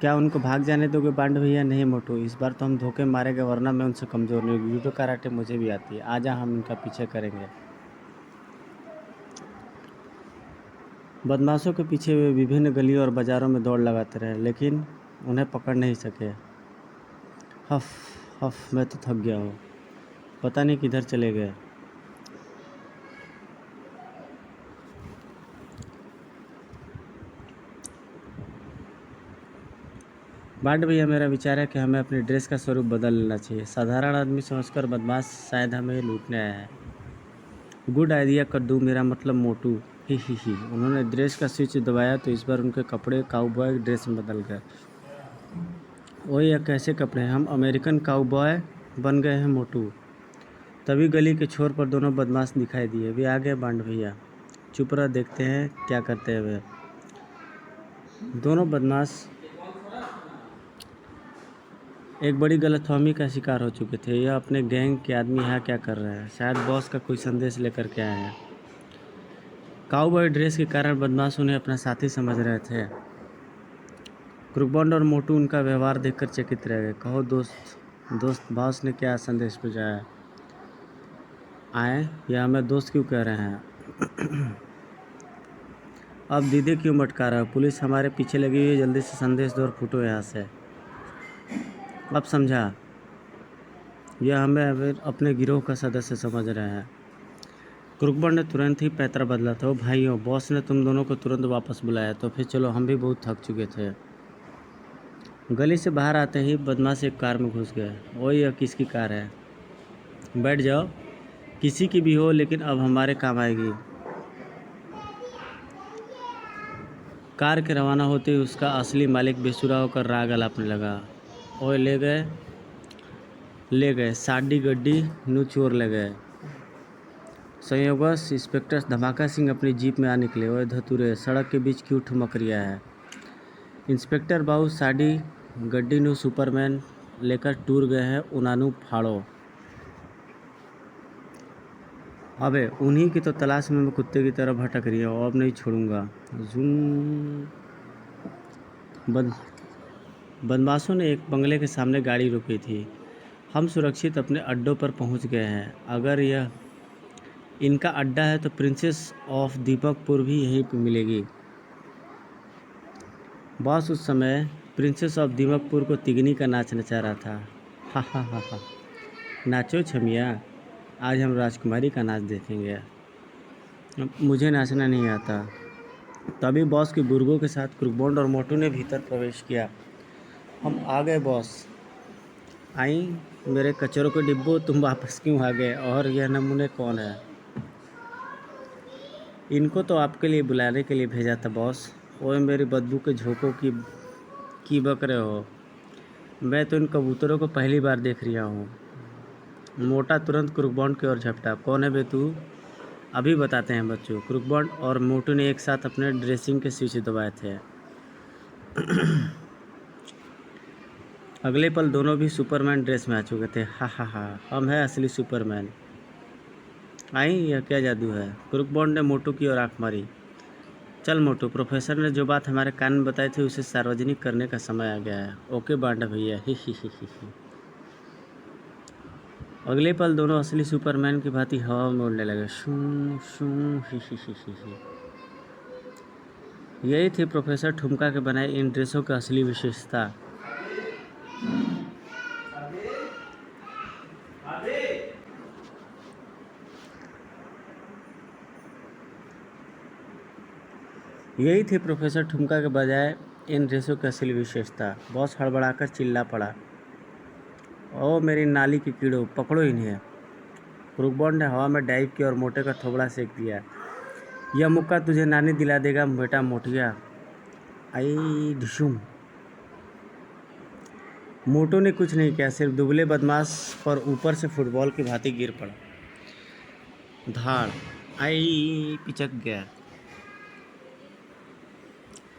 क्या उनको भाग जाने दोगे बांड भैया? नहीं मोटू, इस बार तो हम धोखे मारेंगे, वरना मैं उनसे कमज़ोर नहीं हूँ। जूडो कराटे मुझे भी आती है, आजा हम इनका पीछे करेंगे। बदमाशों के पीछे वे विभिन्न गलियों और बाज़ारों में दौड़ लगाते रहे, लेकिन उन्हें पकड़ नहीं सके। हफ हफ, मैं तो थक गया हूँ, पता नहीं किधर चले गए। बांड भैया, मेरा विचार है कि हमें अपनी ड्रेस का स्वरूप बदल लेना चाहिए। साधारण आदमी समझकर बदमाश शायद हमें लूटने आया है। गुड आइडिया कद्दू, मेरा मतलब मोटू। ही। उन्होंने ड्रेस का स्विच दबाया तो इस बार उनके कपड़े काउबॉय ड्रेस में बदल गए। ओह, यह कैसे कपड़े हैं? हम अमेरिकन काउबॉय बन गए हैं मोटू। तभी गली के छोर पर दोनों बदमाश दिखाई दिए। वे आ गए बांड भैया। चुप रह, देखते हैं क्या करते हैं वे। दोनों बदमाश एक बड़ी गलतफहमी का शिकार हो चुके थे। यह अपने गैंग के आदमी यहाँ क्या कर रहे हैं? शायद बॉस का कोई संदेश लेकर के आए हैं। काउबॉय ड्रेस के कारण बदमाश उन्हें अपना साथी समझ रहे थे। क्रूकबॉन्ड और मोटू उनका व्यवहार देखकर चकित रह गए। कहो दोस्त बॉस ने क्या संदेश भेजा आए, या हमें दोस्त क्यों कह रहे हैं? अब दीदी क्यों मटका रहा है? पुलिस हमारे पीछे लगी हुई है, जल्दी से संदेश दो और फूटो यहाँ से। अब समझा, यह हमें अपने गिरोह का सदस्य समझ रहे हैं। क्रूकबॉन्ड ने तुरंत ही पैतरा बदला था। भाइयों, बॉस ने तुम दोनों को तुरंत वापस बुलाया, तो फिर चलो, हम भी बहुत थक चुके थे। गली से बाहर आते ही बदमाश एक कार में घुस गए। ओ, यह किसकी कार है? बैठ जाओ, किसी की भी हो, लेकिन अब हमारे काम आएगी। कार के रवाना होते ही उसका असली मालिक बेसुरा होकर राग अलापने लगा। ओए, ले गए साडी गड्डी नू चोर ले गए। संयोगवश इंस्पेक्टर धमाका सिंह अपनी जीप में आ निकले। ओए धतूरे, सड़क के बीच क्यों ठुमक रिया है? इंस्पेक्टर बाबू साडी गड्डी नू सुपरमैन लेकर टूर गए हैं, उनानू फाड़ो। अबे उन्हीं की तो तलाश में मैं कुत्ते की तरह भटक रही हूँ, अब नहीं छोड़ूंगा। बदमाशों ने एक बंगले के सामने गाड़ी रोकी थी। हम सुरक्षित अपने अड्डों पर पहुंच गए हैं। अगर यह इनका अड्डा है तो प्रिंसेस ऑफ दीपकपुर भी यहीं पर मिलेगी। बॉस उस समय प्रिंसेस ऑफ दीपकपुर को तिगनी का नाच नचा रहा था। हा। नाचो छमिया, आज हम राजकुमारी का नाच देखेंगे। मुझे नाचना नहीं आता। तभी बॉस के बुर्गों के साथ क्रूकबॉन्ड और मोटू ने भीतर प्रवेश किया। हम आ गए बॉस। आई मेरे कचरों के डिब्बों, तुम वापस क्यों आ गए? और यह नमूने कौन है? इनको तो आपके लिए बुलाने के लिए भेजा था बॉस। ओए, मेरी बदबू के झोंकों की बक रहे हो? मैं तो इन कबूतरों को पहली बार देख रहा हूँ। मोटा तुरंत क्रूकबॉन्ड की ओर झपटा। कौन है बे तू? अभी बताते हैं बच्चों। क्रूकबॉन्ड और मोटू ने एक साथ अपने ड्रेसिंग के स्विच दबाए थे। अगले पल दोनों भी सुपरमैन ड्रेस में आ चुके थे। हा, हम हैं असली सुपरमैन। आई, यह क्या जादू है? क्रूकबॉन्ड ने मोटू की ओर आंख मारी। चल मोटू, प्रोफेसर ने जो बात हमारे कान में बताई थी उसे सार्वजनिक करने का समय आ गया है। ओके बांडा भैया। ही। अगले पल दोनों असली सुपरमैन की भांति हवा में उड़ने लगे। शू ही। यही थी प्रोफेसर ठुमका के बनाए इन ड्रेसों की असली विशेषता। यही थी प्रोफेसर ठुमका के बजाय इन ड्रेसों की असली विशेषता। बॉस हड़बड़ाकर चिल्ला पड़ा। ओ मेरी नाली की कीड़ों, पकड़ो इन्हें। क्रूकबॉन्ड ने हवा में डाइव किया और मोटे का थोबड़ा सेक दिया। यह मुक्का तुझे नानी दिला देगा बेटा मोटिया। आई ढिशुम। मोटू ने कुछ नहीं किया, सिर्फ दुबले बदमाश पर ऊपर से फुटबॉल की भांति गिर पड़ा। धाड़, आई पिचक गया।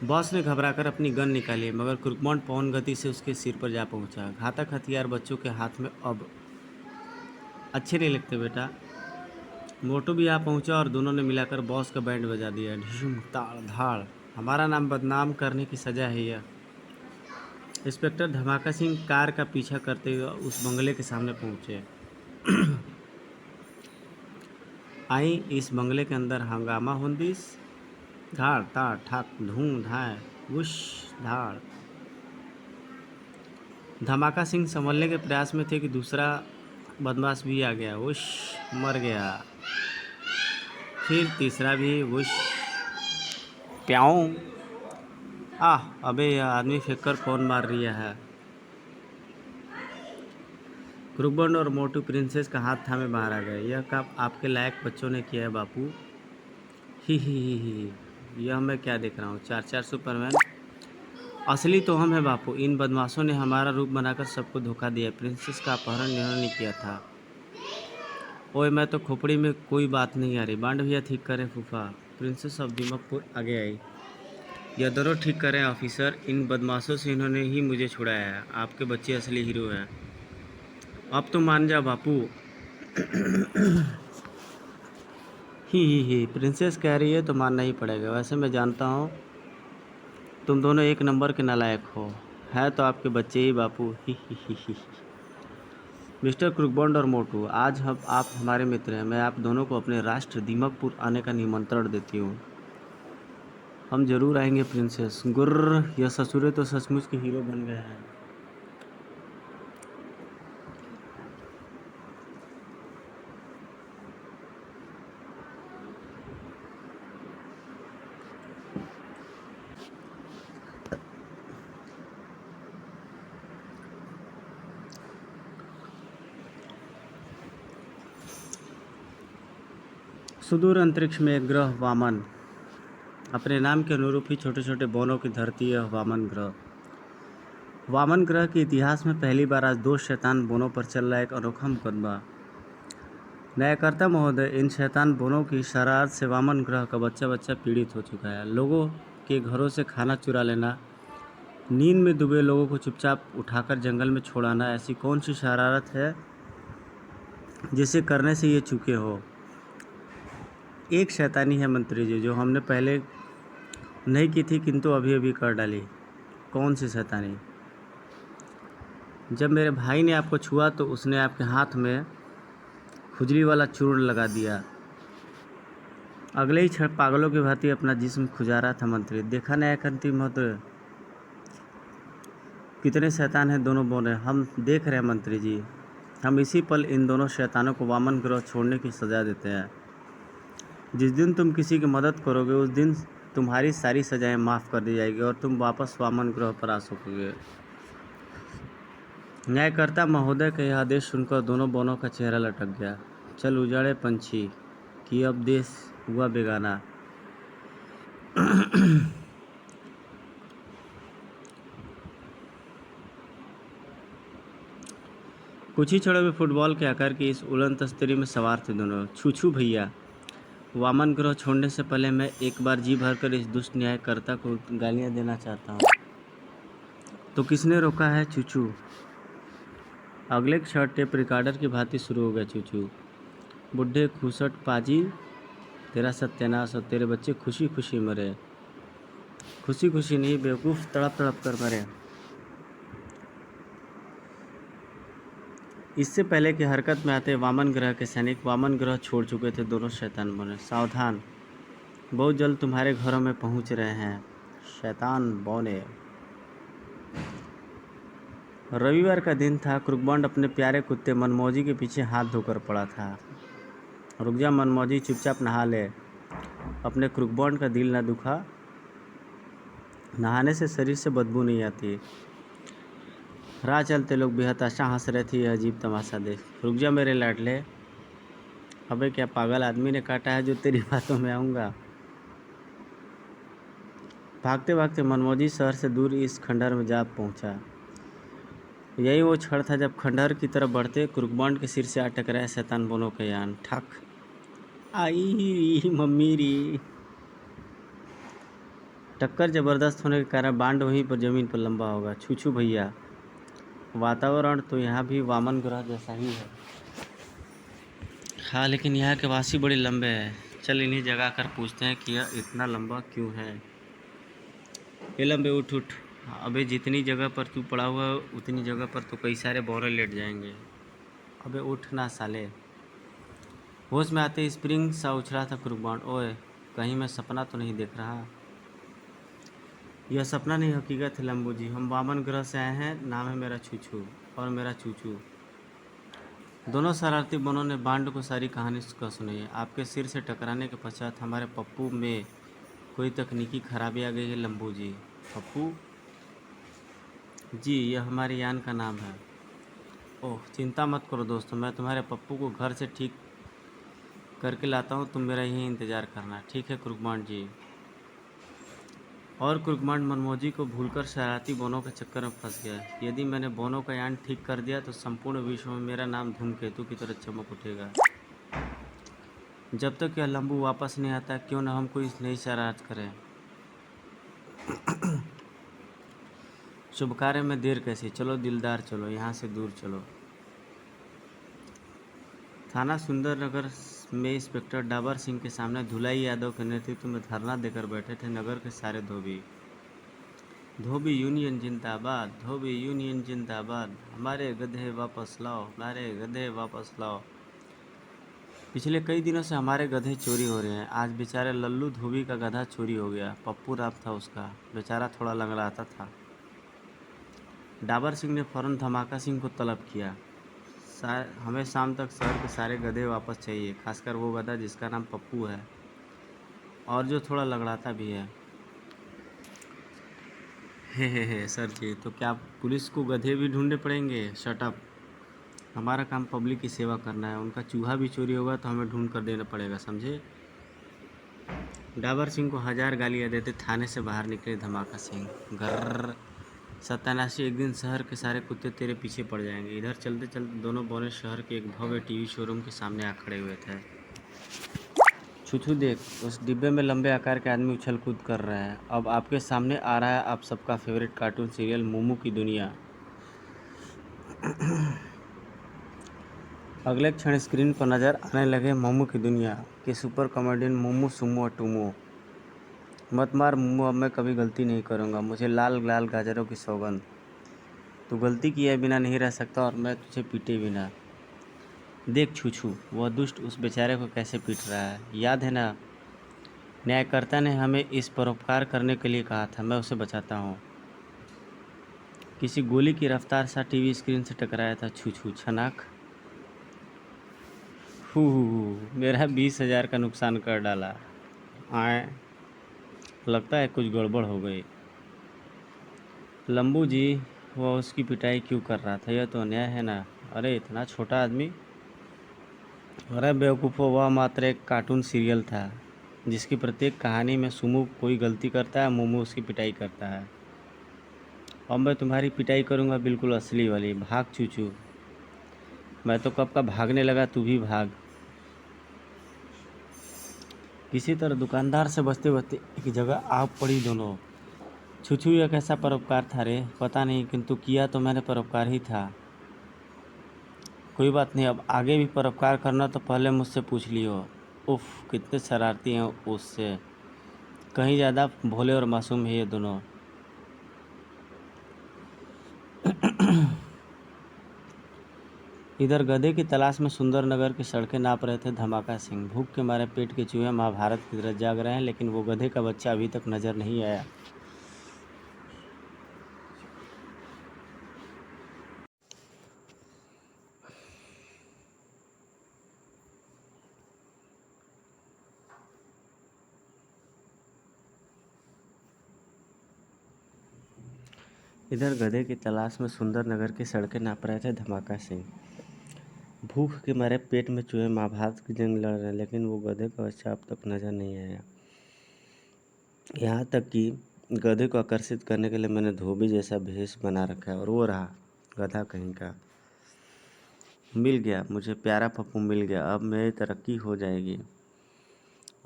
बॉस ने घबराकर अपनी गन निकाली, मगर क्रूकबॉन्ड पवन गति से उसके सिर पर जा पहुंचा। घातक हथियार बच्चों के हाथ में अब अच्छे नहीं लगते बेटा। मोटू भी यहाँ पहुँचा और दोनों ने मिलाकर बॉस का बैंड बजा दिया। ढिशुम ताड़ धाड़। हमारा नाम बदनाम करने की सज़ा है यह। इंस्पेक्टर धमाका सिंह कार का पीछा करते हुए उस बंगले के सामने पहुँचे। आई इस बंगले के अंदर हंगामा होंदिस। धाड़ ताड़ ठाक धूम धाय वुश धाड़। धमाका सिंह संभलने के प्रयास में थे कि दूसरा बदमाश भी आ गया। वुश मर गया। फिर तीसरा भी वुश प्याऊं। अबे यह आदमी फेंक कर कौन मार रहा है। क्रूकबॉन्ड और मोटू प्रिंसेस का हाथ थामे बाहर आ गए। यह काम आपके लायक बच्चों ने किया है बापू। ही यह मैं क्या देख रहा हूँ। 4-4 सुपरमैन। असली तो हम है बापू। इन बदमाशों ने हमारा रूप बनाकर सबको धोखा दिया। प्रिंसेस का अपहरण इन्होंने किया था। ओए मैं तो खोपड़ी में कोई बात नहीं आ रही। बांड भैया ठीक करें फूफा। प्रिंसेस ऑफ दीमकपुर आगे आई। यह दोनों ठीक करें ऑफिसर। इन बदमाशों से इन्होंने ही मुझे छुड़ाया है। आपके बच्चे असली हीरो हैं। अब तो मान जा बापू। ही प्रिंसेस कह रही है तो मानना ही पड़ेगा। वैसे मैं जानता हूँ तुम दोनों एक नंबर के नालायक हो। है तो आपके बच्चे ही बापू। ही। मिस्टर क्रूकबॉन्ड और मोटू, आज आप हमारे मित्र हैं। मैं आप दोनों को अपने राष्ट्र दीमकपुर आने का निमंत्रण देती हूँ। हम जरूर आएंगे प्रिंसेस। गुर्र, यह ससुरे तो सचमुच के हीरो बन गए हैं। सुदूर अंतरिक्ष में एक ग्रह वामन, अपने नाम के अनुरूप ही छोटे छोटे बोनों की धरती है वामन ग्रह। वामन ग्रह के इतिहास में पहली बार आज 2 शैतान बोनों पर चल रहा एक अनोखा मुकदमा। न्यायकर्ता महोदय, इन शैतान बोनों की शरारत से वामन ग्रह का बच्चा पीड़ित हो चुका है। लोगों के घरों से खाना चुरा लेना, नींद में डूबे लोगों को चुपचाप उठाकर जंगल में छोड़ाना, ऐसी कौन सी शरारत है जिसे करने से ये चूके हो। एक शैतानी है मंत्री जी, जो हमने पहले नहीं की थी किंतु अभी अभी कर डाली। कौन सी शैतानी? जब मेरे भाई ने आपको छुआ तो उसने आपके हाथ में खुजली वाला चूर्ण लगा दिया। अगले ही क्षण पागलों की भांति अपना जिस्म खुजा रहा था मंत्री। देखा न्यायकर्ता महोदय, कितने शैतान हैं दोनों बोने। हम देख रहे हैं मंत्री जी। हम इसी पल इन दोनों शैतानों को वामन ग्रह छोड़ने की सज़ा देते हैं। जिस दिन तुम किसी की मदद करोगे उस दिन तुम्हारी सारी सजाएं माफ़ कर दी जाएगी और तुम वापस वामन ग्रह पर आ सकोगे। न्यायकर्ता महोदय का यह आदेश सुनकर दोनों बोनों का चेहरा लटक गया। चल उजाड़े पंछी कि अब देश हुआ बेगाना। कुछ ही क्षणों में फुटबॉल के आकार की इस उड़न तस्तरी में सवार थे दोनों। छूछू भैया, वामन ग्रह छोड़ने से पहले मैं एक बार जी भरकर इस दुष्ट न्यायकर्ता को गालियां देना चाहता हूँ। तो किसने रोका है चूचू? अगले क्षण टेप रिकॉर्डर की भांति शुरू हो गया। चूचू, बुढ़े खुसट पाजी, तेरा सत्यानाश और तेरे बच्चे खुशी खुशी मरे। खुशी खुशी नहीं बेवकूफ़, तड़प तड़प कर मरे। इससे पहले कि हरकत में आते वामन ग्रह के सैनिक वामन ग्रह छोड़ चुके थे दोनों शैतान बोने। सावधान, बहुत जल्द तुम्हारे घरों में पहुंच रहे हैं शैतान बोने। रविवार का दिन था। क्रूकबॉन्ड अपने प्यारे कुत्ते मनमौजी के पीछे हाथ धोकर पड़ा था। रुक जा मनमौजी, चुपचाप नहा ले। अपने क्रूकबॉन्ड का दिल न दुखा। नहाने से शरीर से बदबू नहीं आती। राह चलते लोग बेहद आशा हंस रहे थे यह अजीब तमाशा देख। रुक जा मेरे लाडले। अबे क्या पागल आदमी ने काटा है जो तेरी बातों में आऊँगा। भागते भागते मनमौजी शहर से दूर इस खंडहर में जा पहुंचा। यही वो क्षण था जब खंडहर की तरफ बढ़ते क्रूकबॉन्ड के सिर से आ टकराया शैतान बोनों का यान। ठक आई मम्मी री। टक्कर जबरदस्त होने के कारण बांड वहीं पर जमीन पर लंबा होगा। छूछू भैया, वातावरण तो यहाँ भी वामन ग्रह जैसा ही है। हाँ, लेकिन यहाँ के वासी बड़े लंबे हैं। चल इन्हीं जगह कर पूछते हैं कि यह इतना लंबा क्यों है। ये लंबे उठ उठ। अबे जितनी जगह पर तू पड़ा हुआ है उतनी जगह पर तो कई सारे बौरे लेट जाएंगे। अबे उठ ना साले। होश में आते ही स्प्रिंग सा उछला था क्रूकबाउंड। ओए, कहीं मैं सपना तो नहीं देख रहा। यह सपना नहीं हकीकत है लंबू जी। हम वामन ग्रह से आए हैं। नाम है मेरा छूछू और मेरा चूचू। दोनों शरारती बनों ने बांड को सारी कहानी का सुनाई है। आपके सिर से टकराने के पश्चात हमारे पप्पू में कोई तकनीकी खराबी आ गई है लंबू जी। पप्पू जी, यह हमारे यान का नाम है। ओह, चिंता मत करो दोस्तों, मैं तुम्हारे पप्पू को घर से ठीक करके लाता हूँ। तुम मेरा यही इंतज़ार करना, ठीक है क्रूकबांड जी। और क्रूकबांड मनमोजी को भूलकर शरारती बोनों के चक्कर में फंस गया। यदि मैंने बोनों का यान ठीक कर दिया तो संपूर्ण विश्व में मेरा नाम धूमकेतु की तरह चमक उठेगा। जब तक यह लंबू वापस नहीं आता क्यों न हम कोई नई शरारत करें। शुभ कार्य में देर कैसी। चलो दिलदार चलो, यहाँ से दूर चलो। थाना सुंदरनगर में इंस्पेक्टर डाबर सिंह के सामने धुलाई यादव के नेतृत्व में धरना देकर बैठे थे नगर के सारे धोबी। धोबी यूनियन जिंदाबाद, धोबी यूनियन जिंदाबाद। हमारे गधे वापस लाओ, हमारे गधे वापस लाओ। पिछले कई दिनों से हमारे गधे चोरी हो रहे हैं। आज बेचारे लल्लू धोबी का गधा चोरी हो गया। पप्पू राम था उसका, बेचारा थोड़ा लंगड़ाता था। डाबर सिंह ने फौरन धमाका सिंह को तलब किया। हमें शाम तक शहर के सारे गधे वापस चाहिए, खासकर वो गधा जिसका नाम पप्पू है और जो थोड़ा लंगड़ाता भी है। हे सर जी, तो क्या पुलिस को गधे भी ढूंढने पड़ेंगे? Shut up. हमारा काम पब्लिक की सेवा करना है। उनका चूहा भी चोरी होगा तो हमें ढूंढ कर देना पड़ेगा, समझे? डाबर सिंह को 1000 गालियाँ देते थाने से बाहर निकले धमाका सिंह। घर सत्यानाशी, एक दिन शहर के सारे कुत्ते तेरे पीछे पड़ जाएंगे। इधर चलते चलते दोनों बौने शहर के एक भव्य टीवी शोरूम के सामने आ खड़े हुए थे। छुछू देख, उस डिब्बे में लंबे आकार के आदमी उछल कूद कर रहे हैं। अब आपके सामने आ रहा है आप सबका फेवरेट कार्टून सीरियल मोमू की दुनिया। अगले क्षण स्क्रीन पर नजर आने लगे मोमू की दुनिया के सुपर कॉमेडियन मोमू सुमो अटूमो। मत मार मोमू, अब मैं कभी गलती नहीं करूँगा। मुझे लाल लाल गाजरों की सौगंध। तू गलती किए बिना नहीं रह सकता और मैं तुझे पीटे बिना। देख छूछू, वह दुष्ट उस बेचारे को कैसे पीट रहा है। याद है ना, न्यायकर्ता ने हमें इस परोपकार करने के लिए कहा था। मैं उसे बचाता हूँ। किसी गोली की रफ्तार सा टीवी स्क्रीन से टकराया था छूछू। छनाक। हु मेरा 20,000 का नुकसान कर डाला। आए, लगता है कुछ गड़बड़ हो गई। लंबू जी, वह उसकी पिटाई क्यों कर रहा था? यह तो अन्याय है ना। अरे इतना छोटा आदमी। अरे बेवकूफ़ो, वह मात्र एक कार्टून सीरियल था जिसकी प्रत्येक कहानी में सुमू कोई गलती करता है, मोमू उसकी पिटाई करता है। अब मैं तुम्हारी पिटाई करूँगा, बिल्कुल असली वाली। भाग चूचू। मैं तो कब का भागने लगा, तू भी भाग। किसी तरह दुकानदार से बचते बचते एक जगह आ पड़ी दोनों। छुछू, यह कैसा परोपकार था रे? पता नहीं, किंतु किया तो मैंने परोपकार ही था। कोई बात नहीं, अब आगे भी परोपकार करना तो पहले मुझसे पूछ लियो। उफ, कितने शरारती हैं उससे। कहीं ज़्यादा भोले और मासूम है ये दोनों। इधर गधे की तलाश में सुंदरनगर की सड़कें नाप रहे थे धमाका सिंह। भूख के मारे पेट के चूहे महाभारत की तरह जाग रहे हैं, लेकिन वो गधे का बच्चा अभी तक नजर नहीं आया। इधर गधे की तलाश में सुंदरनगर की सड़कें नाप रहे थे धमाका सिंह। भूख के मारे पेट में चूहे महाभारत की जंग लड़ रहे हैं, लेकिन वो गधे का बच्चा अब तक नजर नहीं आया। यहाँ तक कि गधे को आकर्षित करने के लिए मैंने धोबी जैसा भेष बना रखा है, और वो रहा गधा कहीं का। मिल गया मुझे, प्यारा पप्पू मिल गया। अब मेरी तरक्की हो जाएगी।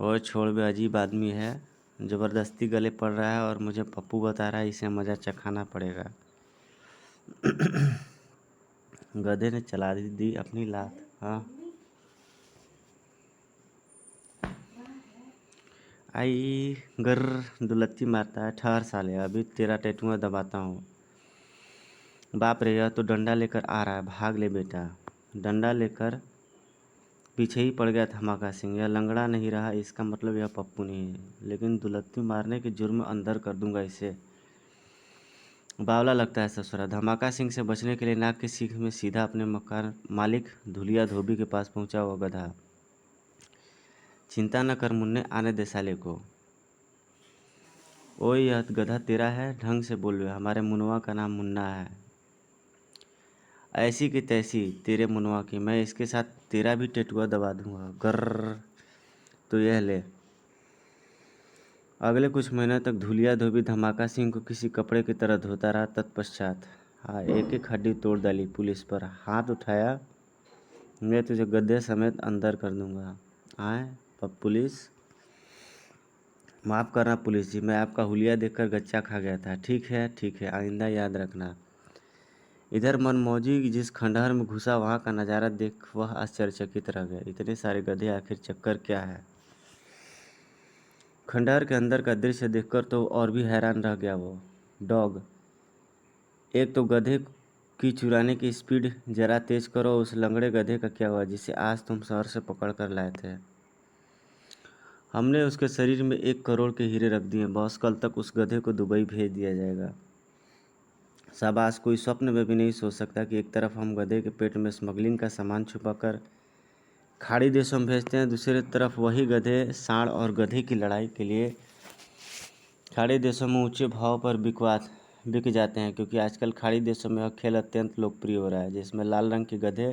और छोड़ भी, अजीब आदमी है, ज़बरदस्ती गले पड़ रहा है और मुझे पप्पू बता रहा है। इसे मज़ा चखाना पड़ेगा। गधे ने चला दी अपनी लात। हाँ, आई गर दुलत्ती मारता है, ठहर साले, अभी तेरा टैटुआ दबाता हूँ। बाप रे, यह तो डंडा लेकर आ रहा है, भाग ले बेटा। डंडा लेकर पीछे ही पड़ गया धमाका सिंह। यह लंगड़ा नहीं रहा, इसका मतलब यह पप्पू नहीं है, लेकिन दुलत्ती मारने के जुर्म में अंदर कर दूंगा इसे। बावला लगता है ससुरा। धमाका सिंह से बचने के लिए नाक की सीख में सीधा अपने मकान मालिक धुलिया धोबी के पास पहुंचा हुआ गधा। चिंता न कर मुन्ने, आने दे साले को। ओए, यह गधा तेरा है? ढंग से बोल बे, हमारे मुनवा का नाम मुन्ना है। ऐसी की तैसी तेरे मुनवा की, मैं इसके साथ तेरा भी टेटुआ दबा दूंगा। गर्र। तो यह ले। अगले कुछ महीनों तक धुलिया धोबी धमाका सिंह को किसी कपड़े की तरह धोता रहा। तत्पश्चात हाँ, एक एक हड्डी तोड़ डाली पुलिस पर हाथ उठाया। मैं तुझे गद्दे समेत अंदर कर दूंगा। आए पुलिस, माफ़ करना पुलिस जी, मैं आपका हुलिया देखकर गच्चा खा गया था। ठीक है, आइंदा याद रखना। इधर मनमौजी जिस खंडहर में घुसा, वहाँ का नज़ारा देख वह आश्चर्यचकित रह गया। इतने सारे गधे, आखिर चक्कर क्या है? खंडहर के अंदर का दृश्य देखकर तो और भी हैरान रह गया वो डॉग। एक तो गधे की चुराने की स्पीड जरा तेज करो, उस लंगड़े गधे का क्या हुआ जिसे आज तुम शहर से पकड़ कर लाए थे? हमने उसके शरीर में 1 करोड़ के हीरे रख दिए बॉस, कल तक उस गधे को दुबई भेज दिया जाएगा। शाबाश, कोई स्वप्न में भी नहीं सोच सकता कि एक तरफ हम गधे के पेट में स्मगलिंग का सामान छुपाकर खाड़ी देशों में भेजते हैं, दूसरी तरफ वही गधे सांड और गधे की लड़ाई के लिए खाड़ी देशों में ऊंचे भाव पर बिक जाते हैं, क्योंकि आजकल खाड़ी देशों में यह खेल अत्यंत लोकप्रिय हो रहा है, जिसमें लाल रंग के गधे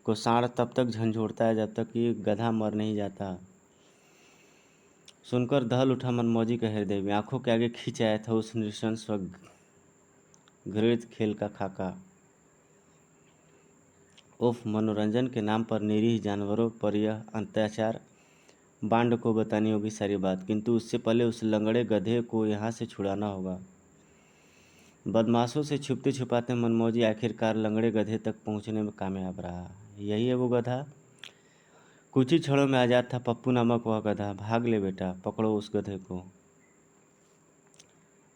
को सांड तब तक झंझोड़ता है जब तक कि गधा मर नहीं जाता। सुनकर दहल उठा मनमौजी का हृदय भी। आंखों के आगे खींच आया था उस नृशंस व घृणित खेल का खाका। उफ, मनोरंजन के नाम पर निरीह जानवरों पर यह अत्याचार। बांड को बतानी होगी सारी बात, किंतु उससे पहले उस लंगड़े गधे को यहाँ से छुड़ाना होगा। बदमाशों से छुपते छुपाते मनमौजी आखिरकार लंगड़े गधे तक पहुँचने में कामयाब रहा। यही है वो गधा। कुछ ही क्षणों में आजाद था पप्पू नामक वह गधा। भाग ले बेटा, पकड़ो उस गधे को।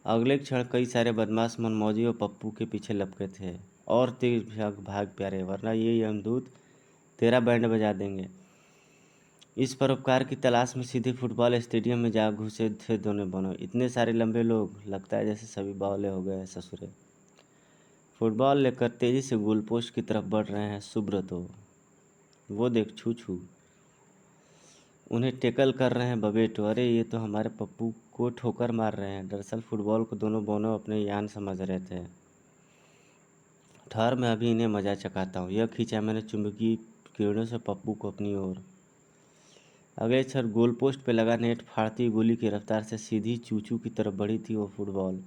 अगले क्षण कई सारे बदमाश मनमौजी और पप्पू के पीछे लपके थे। और तेज भाग प्यारे, वरना ये यमदूत तेरा बैंड बजा देंगे। इस परोपकार की तलाश में सीधे फुटबॉल स्टेडियम में जा घुसे थे दोनों। इतने सारे लंबे लोग, लगता है जैसे सभी बावले हो गए हैं ससुरे। फुटबॉल लेकर तेजी से गोल पोस्ट की तरफ बढ़ रहे हैं सुब्रतो। वो देख छू छू, उन्हें टेकल कर रहे हैं बबेटो। अरे ये तो हमारे पप्पू को ठोकर मार रहे हैं। दरअसल फुटबॉल को दोनों बोनों अपने यान समझ रहे थे। ठहर, मैं अभी इन्हें मजा चखाता हूँ। यह खींचा मैंने चुंबकीय किरणों से पप्पू को अपनी ओर। अगले क्षण गोल पोस्ट पे लगा नेट फाड़ती गोली की रफ्तार से सीधी चूचू की तरफ बढ़ी थी वो फुटबॉल।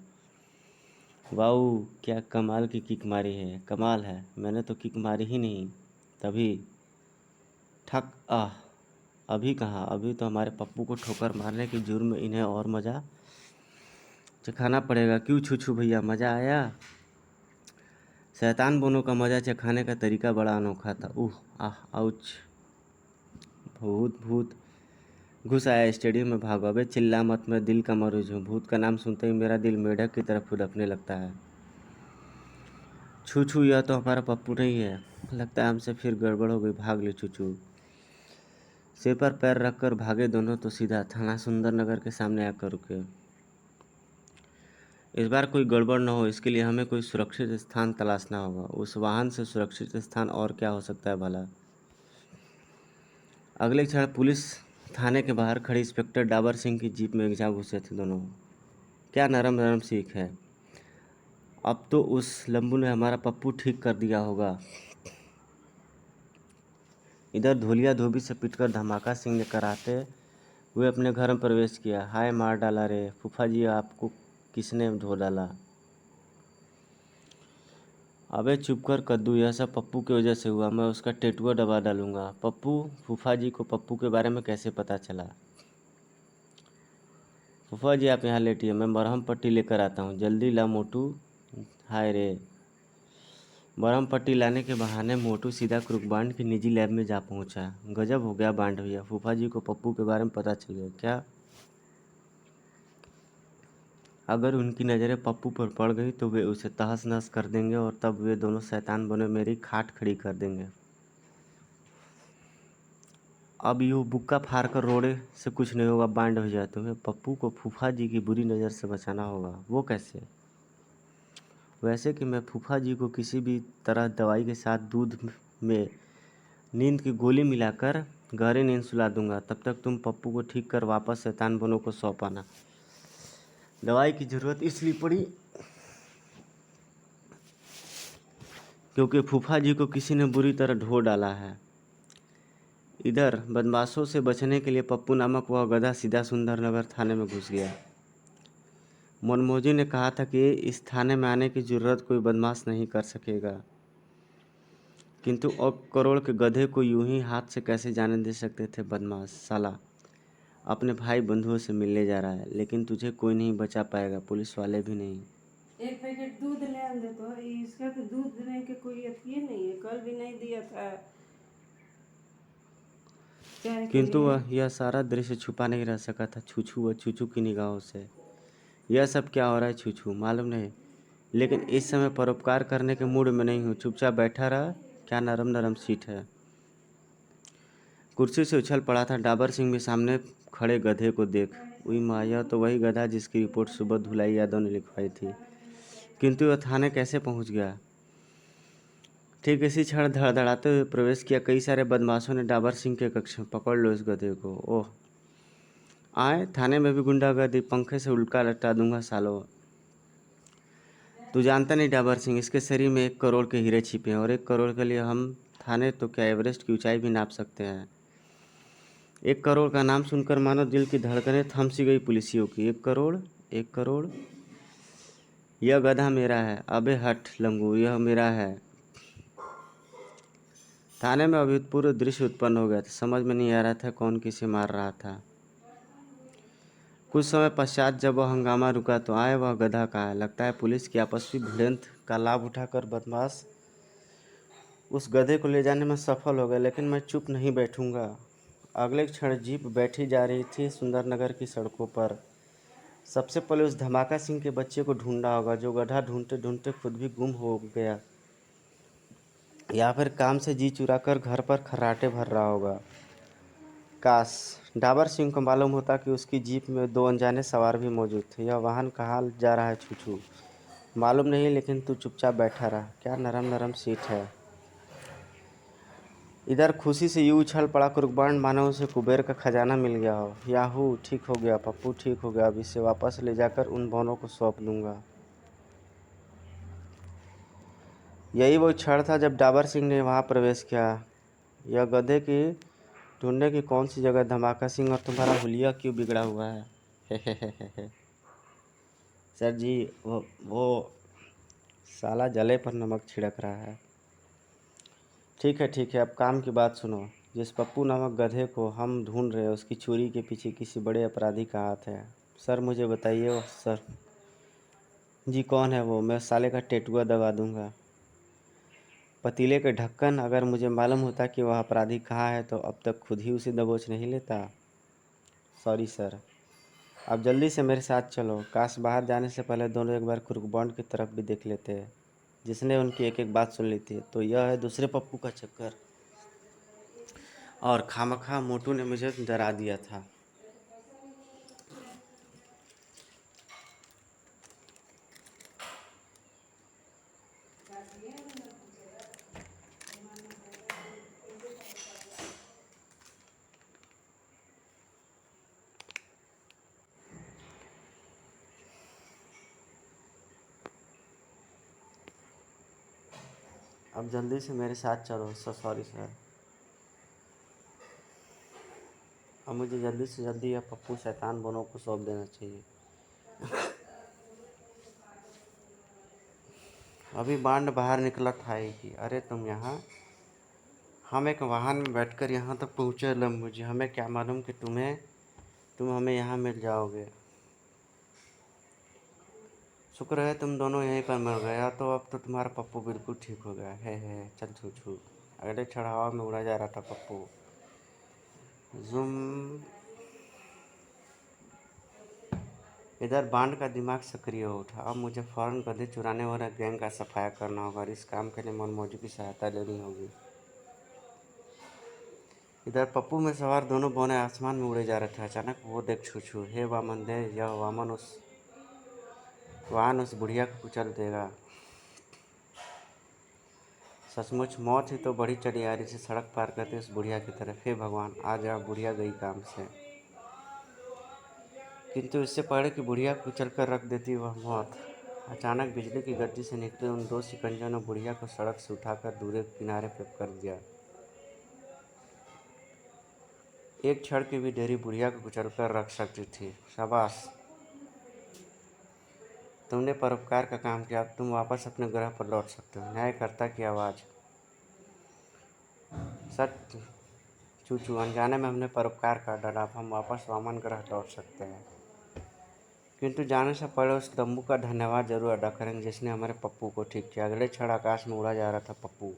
वाऊ, क्या कमाल की किक मारी है। कमाल है, मैंने तो किक मारी ही नहीं। तभी ठक। आह, अभी कहाँ, अभी तो हमारे पप्पू को ठोकर मारने के जुर्म में इन्हें और मज़ा चखाना पड़ेगा। क्यों छूछू भैया, मज़ा आया? शैतान बोनों का मज़ा चखाने का तरीका बड़ा अनोखा था। आह, आउच। भूत भूत घुस आया स्टेडियम में। भागो, अबे चिल्ला मत, मैं दिल का मरीज हूँ। भूत का नाम सुनते ही मेरा दिल मेढक की तरफ फुदकने लगता है। छू छू, यह तो हमारा पप्पू नहीं है। लगता है हमसे फिर गड़बड़ हो गई। भाग ले छू। सिर पर पैर रखकर भागे दोनों तो सीधा थाना सुंदर नगर के सामने आकर रुके। इस बार कोई गड़बड़ न हो, इसके लिए हमें कोई सुरक्षित स्थान तलाशना होगा। उस वाहन से सुरक्षित स्थान और क्या हो सकता है भला? अगले क्षण पुलिस थाने के बाहर खड़ी इंस्पेक्टर डाबर सिंह की जीप में जा घुसे थे दोनों। क्या नरम नरम सीख है। अब तो उस लंबू ने हमारा पप्पू ठीक कर दिया होगा। इधर धोलिया धोबी से पिटकर धमाका सिंह ने कराते हुए अपने घर में प्रवेश किया। हाय मार डाला रे फूफा जी, आपको किसने धो डाला? अबे चुप कर कद्दू, यह सब पप्पू की वजह से हुआ। मैं उसका टेटुआ दबा डालूंगा। पप्पू? फूफा जी को पप्पू के बारे में कैसे पता चला? फूफा जी आप यहाँ लेटिए, मैं मरहम पट्टी लेकर आता हूँ। जल्दी ला मोटू। हाय रे। मरहम पट्टी लाने के बहाने मोटू सीधा क्रुक बांड की निजी लैब में जा पहुँचा। गजब हो गया बांड भैया, फूफा जी को पप्पू के बारे में पता चल गया क्या? अगर उनकी नज़रें पप्पू पर पड़ गई तो वे उसे तहस नहस कर देंगे और तब वे दोनों शैतान बने मेरी खाट खड़ी कर देंगे। अब यूँ बुक्का फाड़ कर रोड़े से कुछ नहीं होगा, बांड हो जाए। तुम्हें पप्पू को फूफा जी की बुरी नज़र से बचाना होगा। वो कैसे? वैसे कि मैं फूफा जी को किसी भी तरह दवाई के साथ दूध में नींद की गोली मिलाकर गहरी नींद सुला दूंगा। तब तक तुम पप्पू को ठीक कर वापस शैतान बनों को सौंप आना। दवाई की ज़रूरत इसलिए पड़ी क्योंकि फूफा जी को किसी ने बुरी तरह ढो डाला है। इधर बदमाशों से बचने के लिए पप्पू नामक वह गधा सीधा सुंदरनगर थाने में घुस गया। मनमोजी ने कहा था कि इस थाने में आने की ज़रूरत कोई बदमाश नहीं कर सकेगा, किंतु अब करोड़ के गधे को यूं ही हाथ से कैसे जाने दे सकते थे। बदमाश साला अपने भाई बंधुओं से मिलने जा रहा है, लेकिन तुझे कोई नहीं बचा पाएगा, पुलिस वाले भी नहीं। एक पैकेट दूध ले आन दे तो इसका तो दूध देने के कोई अथी नहीं है, कल भी नहीं दिया था चाय के किंतु लिए। वह यह सारा दृश्य छुपा नहीं रह सका था छूछू व चूचू की निगाहों से। यह सब क्या हो रहा है छूछू, मालूम नहीं, लेकिन इस समय परोपकार करने के मूड में नहीं हूँ। चुपचाप बैठा रहा। क्या नरम नरम सीट है। कुर्सी से उछल पड़ा था। डाबर सिंह भी सामने खड़े गधे को देख, उई माँ, यह तो वही गधा जिसकी रिपोर्ट सुबह धुलाई यादव ने लिखवाई थी। किंतु वह थाने कैसे पहुंच गया? ठीक इसी क्षण धड़धड़ाते हुए प्रवेश किया कई सारे बदमाशों ने डाबर सिंह के कक्ष में। पकड़ लो इस गधे को। ओह आए, थाने में भी गुंडागर्दी, पंखे से उल्का लटका दूंगा सालों। तू जानता नहीं डाबर सिंह, इसके शरीर में 1 करोड़ के हीरे छिपे हैं और 1 करोड़ के लिए हम थाने तो क्या एवरेस्ट की ऊंचाई भी नाप सकते हैं। 1 करोड़ का नाम सुनकर मानो दिल की धड़कनें थम सी गई पुलिसियों की। 1 करोड़, 1 करोड़, यह गधा मेरा है। अबे हट लंगू, यह मेरा है। थाने में अभूतपूर्व दृश्य उत्पन्न हो गया था। समझ में नहीं आ रहा था कौन किसे मार रहा था। कुछ समय पश्चात जब वह हंगामा रुका तो आए, वह गधा कहाँ है। लगता है पुलिस की आपसी भिड़ंत का लाभ उठाकर बदमाश उस गधे को ले जाने में सफल हो गए, लेकिन मैं चुप नहीं बैठूंगा। अगले क्षण जीप बैठी जा रही थी सुंदरनगर की सड़कों पर। सबसे पहले उस धमाका सिंह के बच्चे को ढूंढा होगा, जो गधा ढूंढते ढूंढते खुद भी गुम हो गया, या फिर काम से जी चुराकर घर पर खर्राटे भर रहा होगा। काश डाबर सिंह को मालूम होता कि उसकी जीप में 2 अनजाने सवार भी मौजूद थे। यह वाहन कहाँ जा रहा है छूछू, मालूम नहीं, लेकिन तू चुपचाप बैठा रहा। क्या नरम नरम सीट है। इधर खुशी से यूं उछल पड़ा कुर्बान मानो उसे कुबेर का खजाना मिल गया हो। याहू, ठीक हो गया पप्पू, ठीक हो गया। अब इसे वापस ले जाकर उन बोनों को सौंप दूंगा। यही वो क्षण था जब डाबर सिंह ने वहां प्रवेश किया। यह गधे की ढूंढने की कौन सी जगह धमाका सिंह, और तुम्हारा हुलिया क्यों बिगड़ा हुआ है? हे। सर जी, वो साला जले पर नमक छिड़क रहा है। ठीक है ठीक है, अब काम की बात सुनो। जिस पप्पू नामक गधे को हम ढूंढ रहे हैं, उसकी चोरी के पीछे किसी बड़े अपराधी का हाथ है। सर मुझे बताइए वो सर जी कौन है वो, मैं साले का टेटुआ दबा दूंगा। पतीले के ढक्कन, अगर मुझे मालूम होता कि वह अपराधी कहाँ है तो अब तक खुद ही उसे दबोच नहीं लेता। Sorry sir. अब जल्दी से मेरे साथ चलो। काश बाहर जाने से पहले दोनों एक बार कुर्कबॉन्ड की तरफ भी देख लेते हैं, जिसने उनकी एक एक बात सुन ली थी। तो यह है दूसरे पप्पू का चक्कर, और खामखा मोटू ने मुझे डरा दिया था। अब जल्दी से मेरे साथ चलो। Sorry sir. अब मुझे जल्दी से जल्दी यह पप्पू शैतान बोनों को सौंप देना चाहिए। अभी बांड बाहर निकला था ही। अरे तुम यहाँ, हम एक वाहन में बैठकर यहाँ तक पहुँचे मुझे हमें क्या मालूम कि तुम हमें यहाँ मिल जाओगे। शुक्र है तुम दोनों यहीं पर मिल गया, तो अब तो तुम्हारा पप्पू बिल्कुल ठीक हो गया है। चल छू छू। अगले क्षण हवा में उड़ा जा रहा था पप्पू। जुम। इधर बांड का दिमाग सक्रिय हो उठा। अब मुझे फौरन गधे चुराने वाला गैंग का सफाया करना होगा और इस काम के लिए मनमौजी की सहायता लेनी होगी। इधर पप्पू में सवार दोनों बौने आसमान में उड़े जा रहे थे। अचानक वो देख छू हे वामन दे, यह वाहन उस बुढ़िया को कुचल देगा। सचमुच मौत ही तो बढ़ी चढ़ी आ रही थी सड़क पार करते उस बुढ़िया की तरफ। हे भगवान, आज यहाँ बुढ़िया गई काम से। किंतु इससे पहले कि बुढ़िया कुचल कर रख देती वह मौत, अचानक बिजली की गर्जी से निकले उन दो शिकंजों ने बुढ़िया को सड़क से उठाकर दूर किनारे पे कर दिया। एक क्षण की भी देरी बुढ़िया को कुचल कर रख सकती थी। शाबाश, तुमने परोपकार का काम किया। अब तुम वापस अपने ग्रह पर लौट सकते हो। न्यायकर्ता की आवाज़। सत्य चूचू, अनजाने में हमने परोपकार कर डाला। अब हम वापस वामन ग्रह लौट सकते हैं, किंतु जाने से पहले उस दम्बू का धन्यवाद जरूर अदा करेंगे जिसने हमारे पप्पू को ठीक किया। अगले क्षण आकाश में उड़ा जा रहा था पप्पू।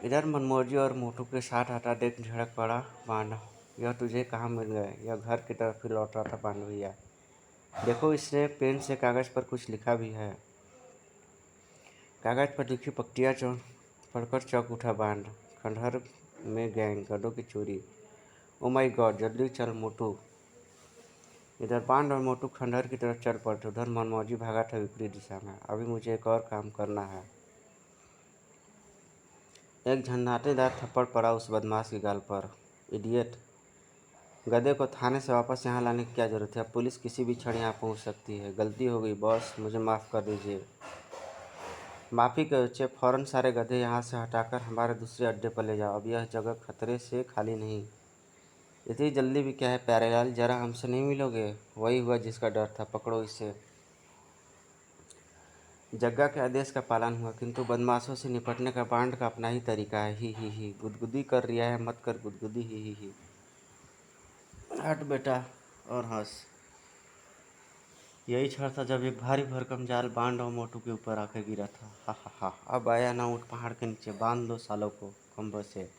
इधर मनमौजी और मोटू के साथ हटा देख झड़क पड़ा बांड। यह तुझे कहाँ मिल गए? यह घर की तरफ ही लौट रहा था बांड भैया। देखो, इसने पेन से कागज़ पर कुछ लिखा भी है। कागज़ पर लिखी पक्तियाँ पढ़कर चौंक उठा बांड। खंडहर में गैंग, गधों की चोरी। ओ माय गॉड, जल्दी चल मोटू। इधर बांड और मोटू खंडहर की तरफ चल पड़ते। उधर मनमौजी भागा था विपरीत दिशा में। अभी मुझे एक और काम करना है। एक झंझाटेदार थप्पड़ पड़ा उस बदमाश के गाल पर। इडियट, गधे को थाने से वापस यहाँ लाने की क्या ज़रूरत है? अब पुलिस किसी भी क्षण यहाँ पहुँच सकती है। गलती हो गई बॉस, मुझे माफ़ कर दीजिए। माफ़ी के बच्चे, फ़ौरन सारे गधे यहाँ से हटाकर हमारे दूसरे अड्डे पर ले जाओ। अब यह जगह खतरे से खाली नहीं। इतनी जल्दी भी क्या है प्यारेलाल, जरा हमसे नहीं मिलोगे? वही हुआ जिसका डर था, पकड़ो इसे। जग्गा के आदेश का पालन हुआ, किंतु बदमाशों से निपटने का बांड का अपना ही तरीका है। ही गुदगुदी कर रिया है, मत कर गुदगुदी। ही हट बेटा और हंस। यही क्षण था जब एक भारी भरकम जाल बांड और मोटू के ऊपर आकर गिरा था। हा। अब आया ना ऊँट पहाड़ के नीचे, बांध दो सालों को खंभों से।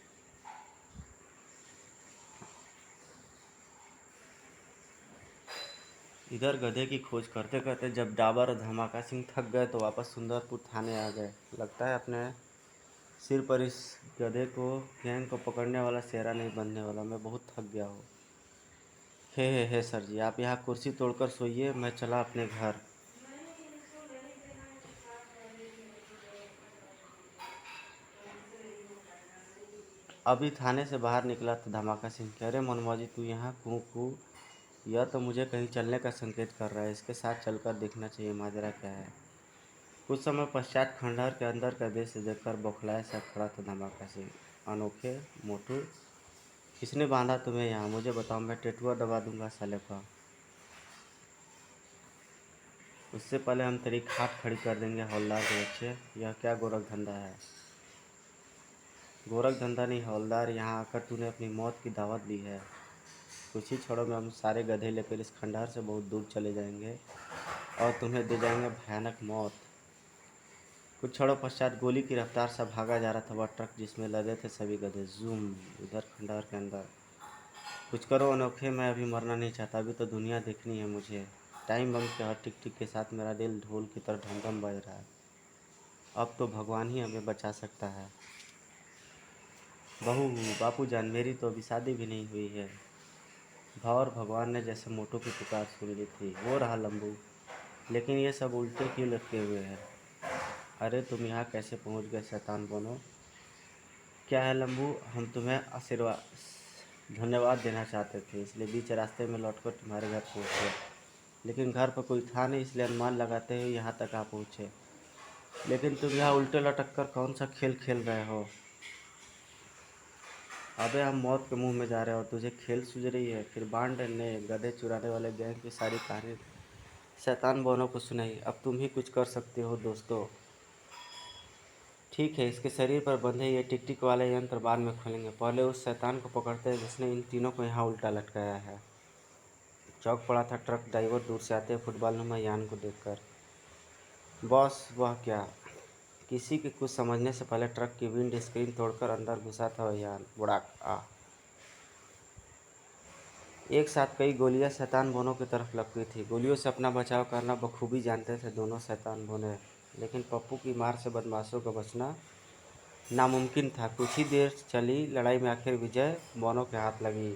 इधर गधे की खोज करते करते जब डाबर और धमाका सिंह थक गए तो वापस सुंदरपुर थाने आ गए। लगता है अपने सिर पर इस गधे को, गैंग को पकड़ने वाला सेहरा नहीं बनने वाला। मैं बहुत थक गया हूँ। हे सर जी, आप यहाँ कुर्सी तोड़कर सोइए, मैं चला अपने घर। अभी थाने से बाहर निकला था धमाका सिंह। कह रहे मनमौजी, तू यहाँ कू। यह तो मुझे कहीं चलने का संकेत कर रहा है। इसके साथ चलकर देखना चाहिए माजरा क्या है। कुछ समय पश्चात खंडहर के अंदर का दृश्य देखकर बौखलाया सा खड़ा था धमाका सिंह। अनोखे मोटू, किसने बांधा तुम्हें यहाँ? मुझे बताओ, मैं टेटुआ दबा दूंगा साले का। उससे पहले हम तेरी खाट खड़ी कर देंगे हवलदार के बच्चे। यह क्या गोरख धंधा है? गोरख धंधा नहीं हवलदार, यहाँ आकर तूने अपनी मौत की दावत ली है। कुछ ही क्षणों में हम सारे गधे लेकर इस खंडहर से बहुत दूर चले जाएंगे और तुम्हें दे जाएंगे भयानक मौत। कुछ क्षणों पश्चात गोली की रफ्तार से भागा जा रहा था वह ट्रक जिसमें लदे थे सभी गधे। जूम। इधर खंडहर के अंदर। कुछ करो अनोखे, मैं अभी मरना नहीं चाहता। अभी तो दुनिया देखनी है मुझे। टाइम बम के हर टिक टिक के साथ मेरा दिल ढोल की तरह धम धम बज रहा है। अब तो भगवान ही हमें बचा सकता है। बहू, बापू जान, मेरी तो अभी शादी भी नहीं हुई है। भौर भगवान ने जैसे मोटू की पुकार सुन ली थी। वो रहा लंबू, लेकिन ये सब उल्टे क्यों लटके हुए हैं? अरे तुम यहाँ कैसे पहुँच गए शैतान बोनो? क्या है लंबू, हम तुम्हें धन्यवाद देना चाहते थे, इसलिए बीच रास्ते में लौटकर तुम्हारे घर पहुँचे। लेकिन घर पर कोई था नहीं, इसलिए अनुमान लगाते हुए यहाँ तक आ पहुँचे। लेकिन तुम यहाँ उल्टे लटक कर कौन सा खेल खेल रहे हो? अबे हम मौत के मुंह में जा रहे हो और तुझे खेल सूझ रही है? फिर बांड ने गधे चुराने वाले गैंग की सारी कहानी शैतान बोनो को सुनाई। अब तुम ही कुछ कर सकते हो दोस्तों। ठीक है, इसके शरीर पर बंधे ये टिक टिक वाले यंत्र बाद में खोलेंगे। पहले उस शैतान को पकड़ते हैं जिसने इन तीनों को यहाँ उल्टा लटकाया है। चौक पड़ा था ट्रक ड्राइवर दूर से आते फुटबॉल नुमा यान को देखकर। बॉस, वह क्या? किसी के कुछ समझने से पहले ट्रक की विंड स्क्रीन तोड़कर अंदर घुसा था वह यान। बुड़ाक आ एक साथ कई गोलियां शैतान बोनों की तरफ लपकी थी। गोलियों से अपना बचाव करना बखूबी जानते थे दोनों शैतान बोने, लेकिन पप्पू की मार से बदमाशों का बचना नामुमकिन था। कुछ ही देर चली लड़ाई में आखिर विजय बोनों के हाथ लगी।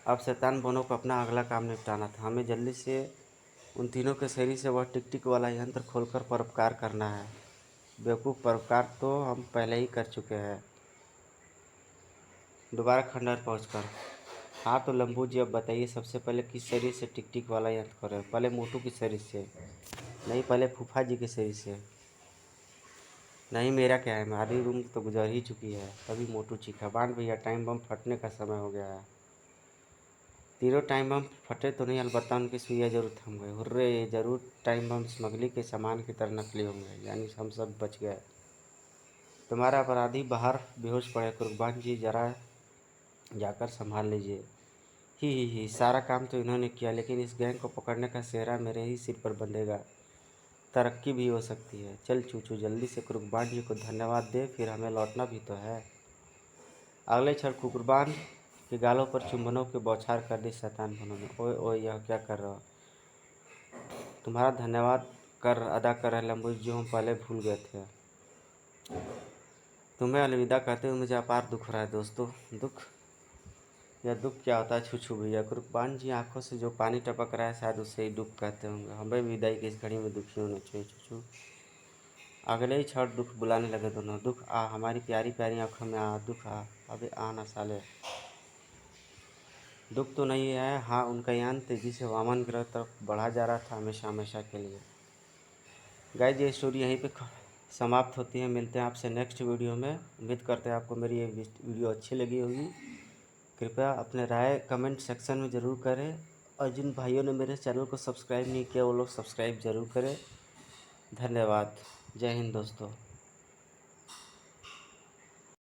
अब शैतान बोनों को अपना अगला काम निपटाना था। हमें जल्दी से उन तीनों के शरीर से वह टिक टिक वाला यंत्र खोलकर परोपकार करना है। बेवकूफ़, परोपकार तो हम पहले ही कर चुके हैं। दोबारा खंडहर पहुंचकर, हाँ तो लंबू जी अब बताइए सबसे पहले किस शरीर से टिक टिक वाला यंत्र करें? पहले मोटू के शरीर से? नहीं, पहले फूफा जी के शरीर से। नहीं, मेरा क्या है, हमारी रूम तो गुजर ही चुकी है। तभी मोटू चीखा, बांध भैया टाइम बम फटने का समय हो गया है। तीनों टाइम बम फटे तो नहीं, अलबत्ता उनकी सुइयाँ जरूर थम गई। हुर्रे, जरूर टाइम बम स्मगलिंग के सामान की तरह नकली होंगे, यानी हम सब बच गए। तुम्हारा अपराधी बाहर बेहोश पड़े, कुर्बान जी जरा जाकर संभाल लीजिए। ही, सारा काम तो इन्होंने किया, लेकिन इस गैंग को पकड़ने का सेहरा मेरे ही सिर पर बंधेगा। तरक्की भी हो सकती है। चल चूचू, जल्दी से कुर्बान जी को धन्यवाद दे, फिर हमें लौटना भी तो है। अगले क्षण कुर्बान के गालों पर चुंबनों की बौछार कर दी शैतान बोनों ने। ओए ओए, यह क्या कर रहा हो? तुम्हारा धन्यवाद अदा कर रहे लंबू, जो हम पहले भूल गए थे। तुम्हें अलविदा कहते हुए मुझे अपार दुख हो रहा है दोस्तों। दुख? यह दुख क्या होता है छुछू भैया? कुर्बान जी आंखों से जो पानी टपक रहा है शायद उसे ही दुख कहते होंगे। हमें भी विदाई की इस घड़ी में दुखी होना चाहिए छुछू। अगले ही क्षण दुख बुलाने लगे दोनों। दुख आ, हमारी प्यारी प्यारी आंखों में आ, दुख आ। अबे आ ना साले। दुख तो नहीं है। हाँ, उनका यान तेजी से वामन ग्रह तरफ बढ़ा जा रहा था, हमेशा हमेशा के लिए। गाइस, ये स्टोरी यहीं पे समाप्त होती है। मिलते हैं आपसे नेक्स्ट वीडियो में। उम्मीद करते हैं आपको मेरी ये वीडियो अच्छी लगी होगी। कृपया अपने राय कमेंट सेक्शन में ज़रूर करें, और जिन भाइयों ने मेरे चैनल को सब्सक्राइब नहीं किया वो लोग सब्सक्राइब ज़रूर करें। धन्यवाद। जय हिंद दोस्तों।